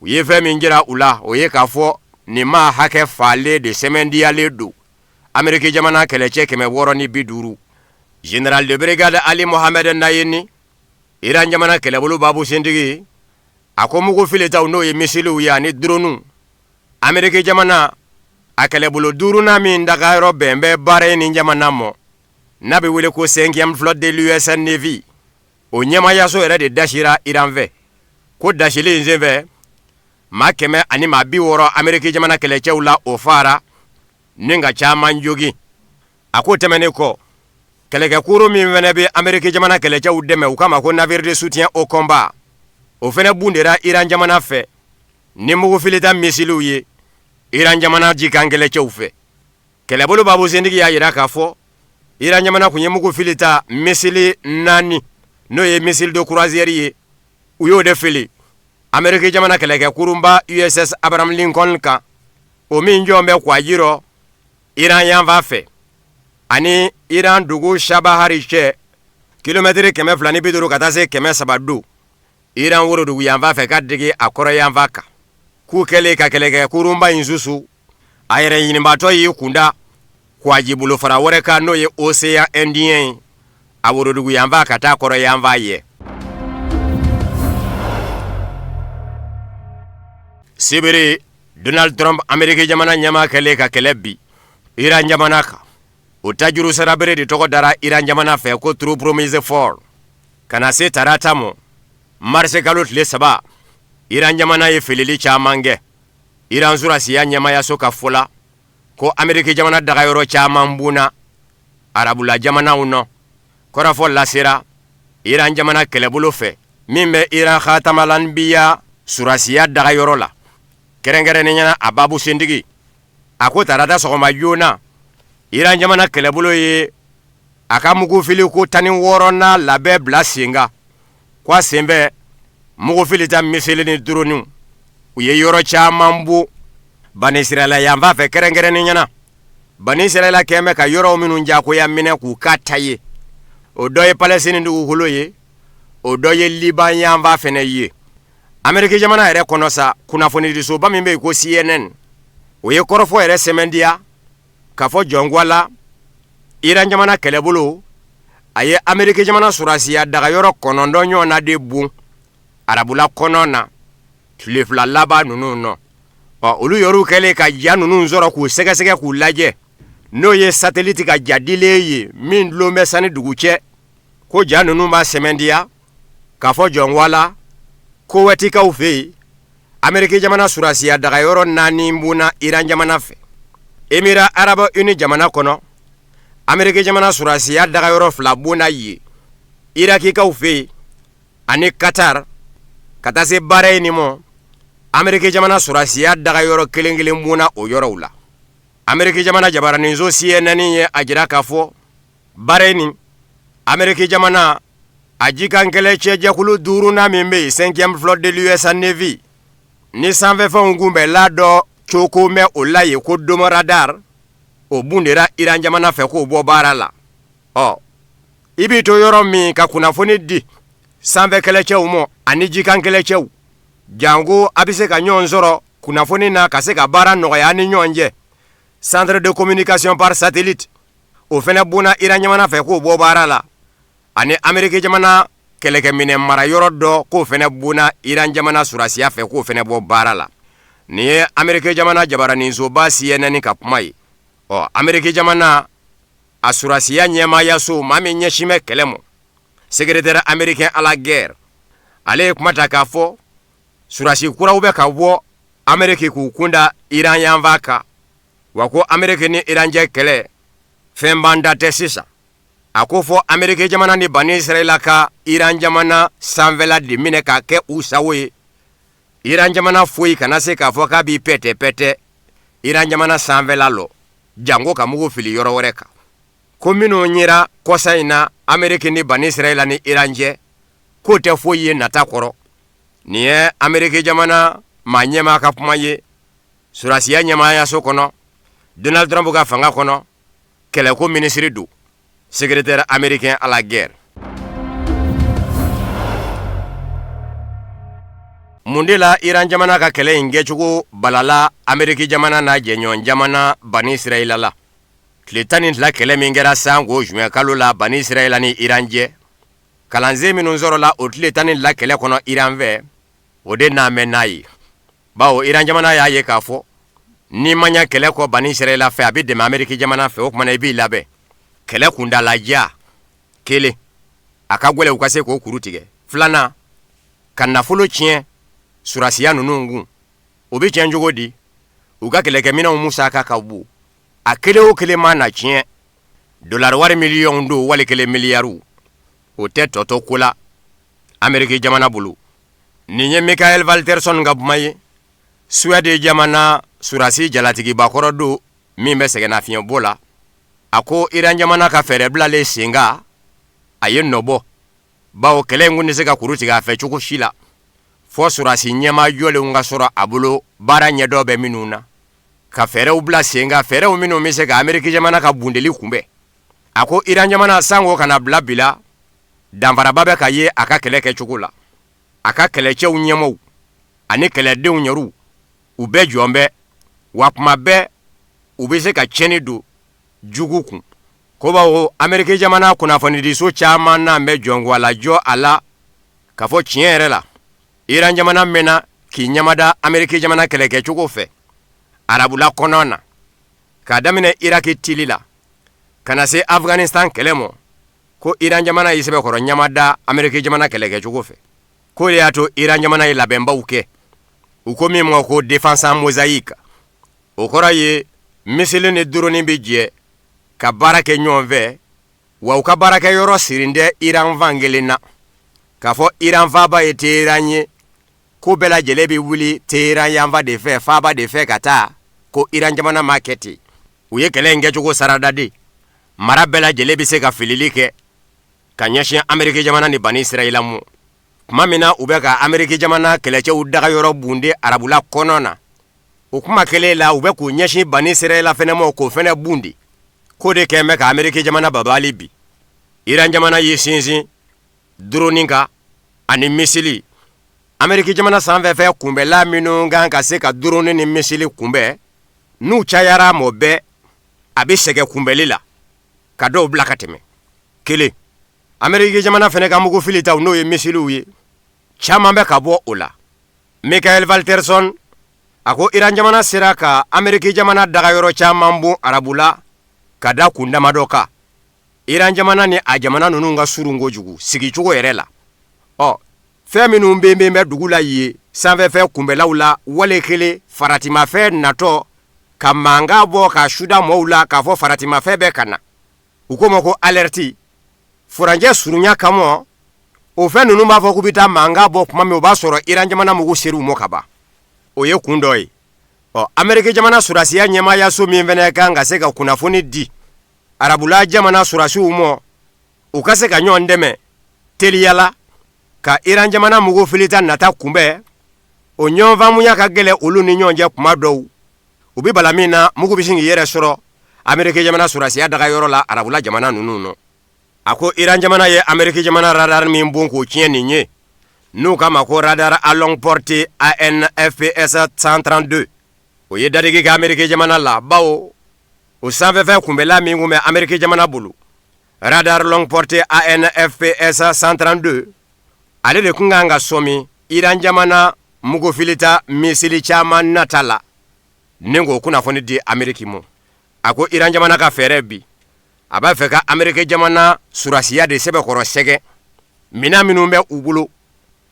u ye fɛn min jira u la o ye k'a fɔ nin maa hakɛ falen de sɛmɛndiyalen don Ameriki jamana kɛlɛcɛ 650. General de brigade Ali Mohamed Nayini Iran jamana kɛlɛbolo babu sentigi a ko mugu filitaw n'o ye misiliw ye ani dronu Ameriki jamana a kɛlɛbolo 5nan min dagayɔrɔ bɛn bɛ baara ni jamana mɔ n'a bɛ wele ko 5e flotte de l'US Navy o ɲɛmayaso yɛrɛ de dasira Iran fɛ ko dasili in senfɛ maa 100 ani maa 60 Ameriki jamana kɛlɛcɛw la o fara ni ka caman jogi. A ko tɛmɛnen kɔ kɛlɛkɛkuru min fɛnɛ bɛ Ameriki jamana kɛlɛcɛw dɛmɛ u kama ko navire de soutien au combat o fɛnɛ bundera Iran jamana fɛ ni mugu filita misiliw ye Iran jamana jikan kɛlɛcɛw fɛ. Kɛlɛbolo babu sentigi y'a yira k'a fɔ Iran jamana kun ye mugu filita misili 4 n'o ye missile de croisière ye u y'o de fili Ameriki jamana kɛlɛkɛkurunba USS Abraham Lincoln kan o min jɔn bɛ kwa jirɔ Iran yanfa fɛ ani Iran dugu Shabahari cɛ kilomɛtiri 250 ka taa se 300 Iran worodugu yanfa fɛ ka digi a kɔrɔ yanfa kan k'u kɛlen ka kɛlɛkɛkurunba in susu a yɛrɛ ɲinibaatɔ y'i kunda kwaji bolo fara wɛrɛ kan n'o ye Océan Indien a worodugu yanfa ka taa kɔrɔ yanfa ye. Sibiri Donald Trump Ameriki jamana ɲɛma kɛlen ka kɛlɛ bi Iran jamana kan o tajuru sarabere de tɔgɔ dara Iran jamana fɛ ko True Promise Fort kana se tarata mɔ mars kalo tile 3 Iran jamana ye filili caman kɛ Iran surasiya ɲɛmayaso ka fɔ la ko Ameriki jamana dagayɔrɔ caman bunna arabula jamanaw nɔ kɔrɔfɔ lasera Iran jamana kɛlɛbolo fɛ min bɛ Iran khatamal-anbiya surasiya dagayɔrɔ la kɛrɛnkɛrɛnnenya a babu sentigi a ko tarata sɔgɔma joona Iran jamana kɛlɛbolo ye a ka mugufili ko 16 labɛn bila senga ko a sen bɛ mugufilita misili ni drone u ye yɔrɔ caman bu Bani Israɛla yanfa fɛ kɛrɛnkɛrɛnnenya Bani Israɛla kɛmɛ ka yɔrɔw minnu jakoya minɛ k'u ka ta ye o dɔ ye Palestine dugukolo ye o dɔ ye Liban yanfa fɛnɛ ye. Ameriki jamana yɛrɛ kɔnɔ sa kunnafoni disoba min bɛ ko CNN o ye kɔrɔfɔ yɛrɛ sɛmɛndiya ka fɔ jɔngwala Iran jamana kɛlɛbolo a ye Ameriki jamana surasiya dagayɔrɔ 9 ɲɔgɔnna de bun arabula kɔnɔ na tile 2 laban ninnu nɔ olu yɔrɔw kɛlen ka ja ninnu sɔrɔ k'u sɛgɛsɛgɛ k'u lajɛ n'o ye satellite ka jadilen ye min dulon bɛ sani dugu cɛ ko ja ninnu b'a sɛmɛndiya ka fɔ jɔngwala ko wetikaw fɛ yen Ameriki jamana surasiya dagayɔrɔ 4 bunna Iran jamana fɛ. Émirats Arabes Unis jamana kɔnɔ Ameriki jamana surasiya dagayɔrɔ 2 bunna ye Irakikaw fɛ yen ani Qatar ka taa se Bahrain ni mɔ Ameriki jamana surasiya dagayɔrɔ 1 bunna o yɔrɔw la. Ameriki jamana jabaraninso CNN ye a jira k'a fɔ Bahrain Ameriki jamana a jikan kɛlɛcɛ jɛkulu 5nan min bɛ yen 5e flotte de l'US Navy ni sanfɛfɛnw kunbɛn la dɔ coko mɛ o la ye ko Domo radar o bundera Iran jamana fɛ k'o bɔ baara la. I b'i to yɔrɔ min ka kunnafoni di sanfɛ kɛlɛcɛw mɔ ani jikan kɛlɛcɛw jango a bɛ se ka ɲɔgɔn sɔrɔ kunnafoni na ka se ka baara nɔgɔya ni ɲɔgɔn cɛ. Centre de communication par satellite o fɛnɛ bunna Iran jamana fɛ k'o bɔ baara la ani Ameriki jamana kɛlɛkɛminɛ mara yɔrɔ dɔ k'o fɛnɛ bunna Iran jamana surasiya fɛ k'o fɛnɛ bɔ baara la. Ni ye Ameriki jamana jabaraninsoba CNN ka kuma ye. Ameriki jamana a surasiya ɲɛmayaso maa min ɲɛsin bɛ kɛlɛ mɔ secrétaire américain à la guerre ale ye kuma ta k'a fɔ surasi kuraw bɛ ka bɔ Ameriki k'u kunda Iran yanfa kan wa ko Ameriki ni Iran cɛ kɛlɛ fɛn b'an da tɛ sisan a ko fɔ Ameriki jamana ni Bani Israɛl ka Iran jamana sanfɛla de minɛ ka kɛ u sago ye Iran jamana foyi kana se k'a fɔ k'a b'i pɛtɛ Iran jamana sanfɛla lɔ jango ka mugu fili yɔrɔ wɛrɛ kan ko minnu yera kɔsa in na Ameriki ni Bani Israɛl ni Iran cɛ k'o tɛ foyi ye nata kɔrɔ nin ye Ameriki jamana maa ɲɛmaa ka kuma ye surasiya ɲɛmaayaso kɔnɔ Donald Trump ka fanga kɔnɔ kɛlɛko minisiri don secrétaire américain à la guerre. Mundela Iran jamana ka kɛlɛ in kɛcogo balala Ameriki jamana na jɛɲɔgɔn jamana Bani Israɛl la. Tile 12 kɛlɛ min kɛra sango juin kalo la Bani Israɛl ni Iran cɛ. Kalansen minnu sɔrɔla o tile 12 kɛlɛ kɔnɔ Iran fɛ o de n'a mɛn n'a ye. Bawo Iran jamana y'a ye k'a fɔ ni ma ɲɛ kɛlɛ kɔ Bani Israɛl fɛ a bɛ dɛmɛ Ameriki jamana fɛ o kumana i b'i labɛn. Kɛlɛ kundalaja kelen a ka gwɛlɛ u ka se k'o kuru tigɛ filanan ka nafolo tiɲɛ surasiya ninnu kun o bɛ tiɲɛ cogo di u ka kɛlɛkɛminɛnw musaka ka bon a kelen o kelen ma na tiɲɛ dollar wari miliyɔn don wali kelen miliyaru o tɛ tɔtɔ ko la Ameriki jamana bolo nin ye Michael Walterson ka kuma ye Suède jamana surasi jalatigiba kɔrɔ don min bɛ sɛgɛnnafiɲɛ bɔ la a ko Iran jamana ka fɛɛrɛ bilalen senga a ye nɔbɔ bawo kɛlɛ in kun tɛ se ka kuru tigɛ a fɛ cogo si la fɔ surasi ɲɛma jɔlenw ka sɔrɔ a bolo baara ɲɛdɔ bɛ minnu na ka fɛɛrɛw bila senga fɛɛrɛw minnu bɛ se ka Ameriki jamana ka bundeli kunbɛn a ko Iran jamana sango kana bila bila danfaraba bɛ ka ye a ka kɛlɛ kɛcogo la a ka kɛlɛcɛw ɲɛmaw ani kɛlɛdenw yɛrɛw u bɛɛ jɔn bɛ wa kuma bɛɛ u bɛ se ka tiɲɛni don jugu kun ko bawo Ameriki jamana kunnafonidiso caman n'an bɛ jɔngwalajɔ a la ka fɔ tiɲɛ yɛrɛ la Iran jamana mɛnna k'i ɲamada Ameriki jamana kɛlɛkɛcogo fɛ arabula kɔnɔ na k'a daminɛ Iraki tili la ka na se Afghanistan kɛlɛ mɔ ko Iran jamana y'i sɛbɛkɔrɔ ɲamada Ameriki jamana kɛlɛkɛcogo fɛ ko de y'a to Iran jamana ye labɛnbaw kɛ u ko min ma ko défense en mosaïque o kɔrɔ ye misili ni drone bɛ jɛ ka baara kɛ ɲɔgɔn fɛ wa u ka baarakɛyɔrɔ sirin tɛ Iran fan kelen na k'a fɔ Iran faaba ye Teheran ye ko bɛɛ lajɛlen bɛ wuli Teheran yanfa de fɛ faaba de fɛ ka taa ko Iran jamana ma kɛ ten u ye kɛlɛ in kɛcogo sarada de mara bɛɛ lajɛlen bɛ se ka filili kɛ ka ɲɛsin Ameriki jamana ni Bani Israɛl ma tuma min na u bɛ ka Ameriki jamana kɛlɛcɛw dagayɔrɔ bunde arabula kɔnɔ na o kuma kɛlen la u bɛ k'u ɲɛsin Bani Israɛl fɛnɛ ma k'o fɛnɛ bundi ko de kɛn bɛ ka Ameriki jamana babali bi Iran jamana ye sinsin drone kan ani misili Ameriki jamana sanfɛfɛ kunbɛla minnu kan ka se ka drone ni misili kunbɛn n'u cayara mɔ bɛɛ a bɛ sɛgɛ kunbɛli la ka dɔw bila ka tɛmɛ kelen Ameriki jamana fɛnɛ ka mugu fili taw n'o ye misiliw ye caman bɛ ka bɔ o la Michael Walterson a ko Iran jamana sera ka Ameriki jamana dagayɔrɔ caman bon arabula ka da kun damadɔ kan Iran jamana ni a jamana ninnu ka surun kojugu sigicogo yɛrɛ la fɛn minnu bɛ dugu la ye sanfɛfɛ kunbɛlaw la wale kelen faratimafɛn natɔ ka mankan bɔ ka suda mɔɔw la k'a fɔ faratimafɛn bɛ ka na u ko ma ko alerte furanjɛ surunya kama o fɛn ninnu b'a fɔ k'u bɛ taa mankan bɔ kuma min o b'a sɔrɔ Iran jamana mugu ser'u mɔ ka ban o ye kun dɔ ye Ameriki jamana surasiya ɲɛmaayaso min fɛnɛ kan ka se ka kunnafoni di arabula jamana surasiw mɔ u ka se ka ɲɔgɔn dɛmɛ teliyala ka Iran jamana mugu filita nata kunbɛn o ɲɔgɔn faamuya ka gɛlɛ olu ni ɲɔgɔn cɛ kuma dɔw u bɛ bala min na mugu bɛ sin k'i yɛrɛ sɔrɔ Ameriki jamana surasiya dagayɔrɔ la arabula jamana ninnu nɔ a ko Iran jamana ye Ameriki jamana radar min bon k'o tiɲɛ nin ye n'u k'a ma ko radar à longue portée ANFPS 132 o ye dadigi kɛ Ameriki jamana la bawo o sanfɛfɛn kunbɛla min kun bɛ Ameriki jamana bolo radar longue portée ANFPS 132 ale de kun kan ka sɔmi Iran jamana mugu filita misili caman nata la ni k'o kunnafoni di Ameriki ma a ko Iran jamana ka fɛɛrɛ bi a b'a fɛ ka Ameriki jamana surasiya de sɛbɛkɔrɔ sɛgɛ mina minnu bɛ u bolo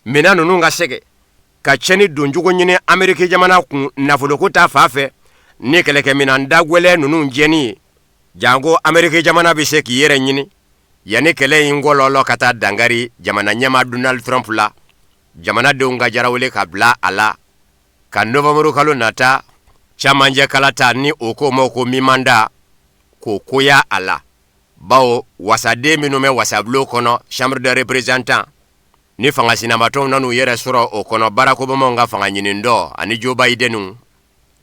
mina ninnu ka sɛgɛ ka cɛni don jogo ɲini Ameriki jamana kun nafoloko ta fa fɛ ni kɛlɛkɛminan dagwɛlɛ nunu jɛni ye jango Ameriki jamana bɛ se k'i yɛrɛ ɲini yani kɛlɛ in ngɔlɔlɔ ka taa dangari jamana ɲɛma Donald Trump la jamanadenw ka jarawele ka bila a la ka Novembre kalo nata camanjɛ kalata ni o ko ma ko mimanda ko koya a la bawo wasaden minnu bɛ wasabulon kɔnɔ Chambre des représentants ni fanga sinamatɔw nan'u yɛrɛ sɔrɔ o kɔnɔ Barack Obama ka fanga ɲinin dɔ ani Joe Biden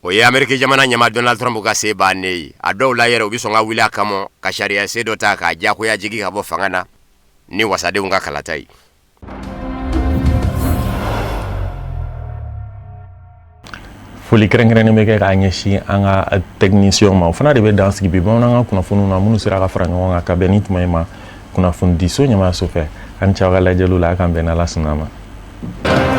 o ye Ameriki jamana ɲɛma Donald Trump ka se bannen ye a dɔw la yɛrɛ u bɛ sɔn ka wuli a kama ka sariya se dɔ ta k'a jagoya jigi ka bɔ fanga na ni wasadenw ka kalata ye. Foli kɛrɛnkɛrɛnnen bɛ kɛ k'a ɲɛsin an ka technicien ma o fana de bɛ dan sigi bi bamanankan kunnafoniw na minnu sera ka fara ɲɔgɔn kan ka bɛn ni tuma in ma kunnafoni di so ɲɛmaaso fɛ an cɛ aw ka lajɛliw la a k'an bɛn n'Ala sɔnn'a ma.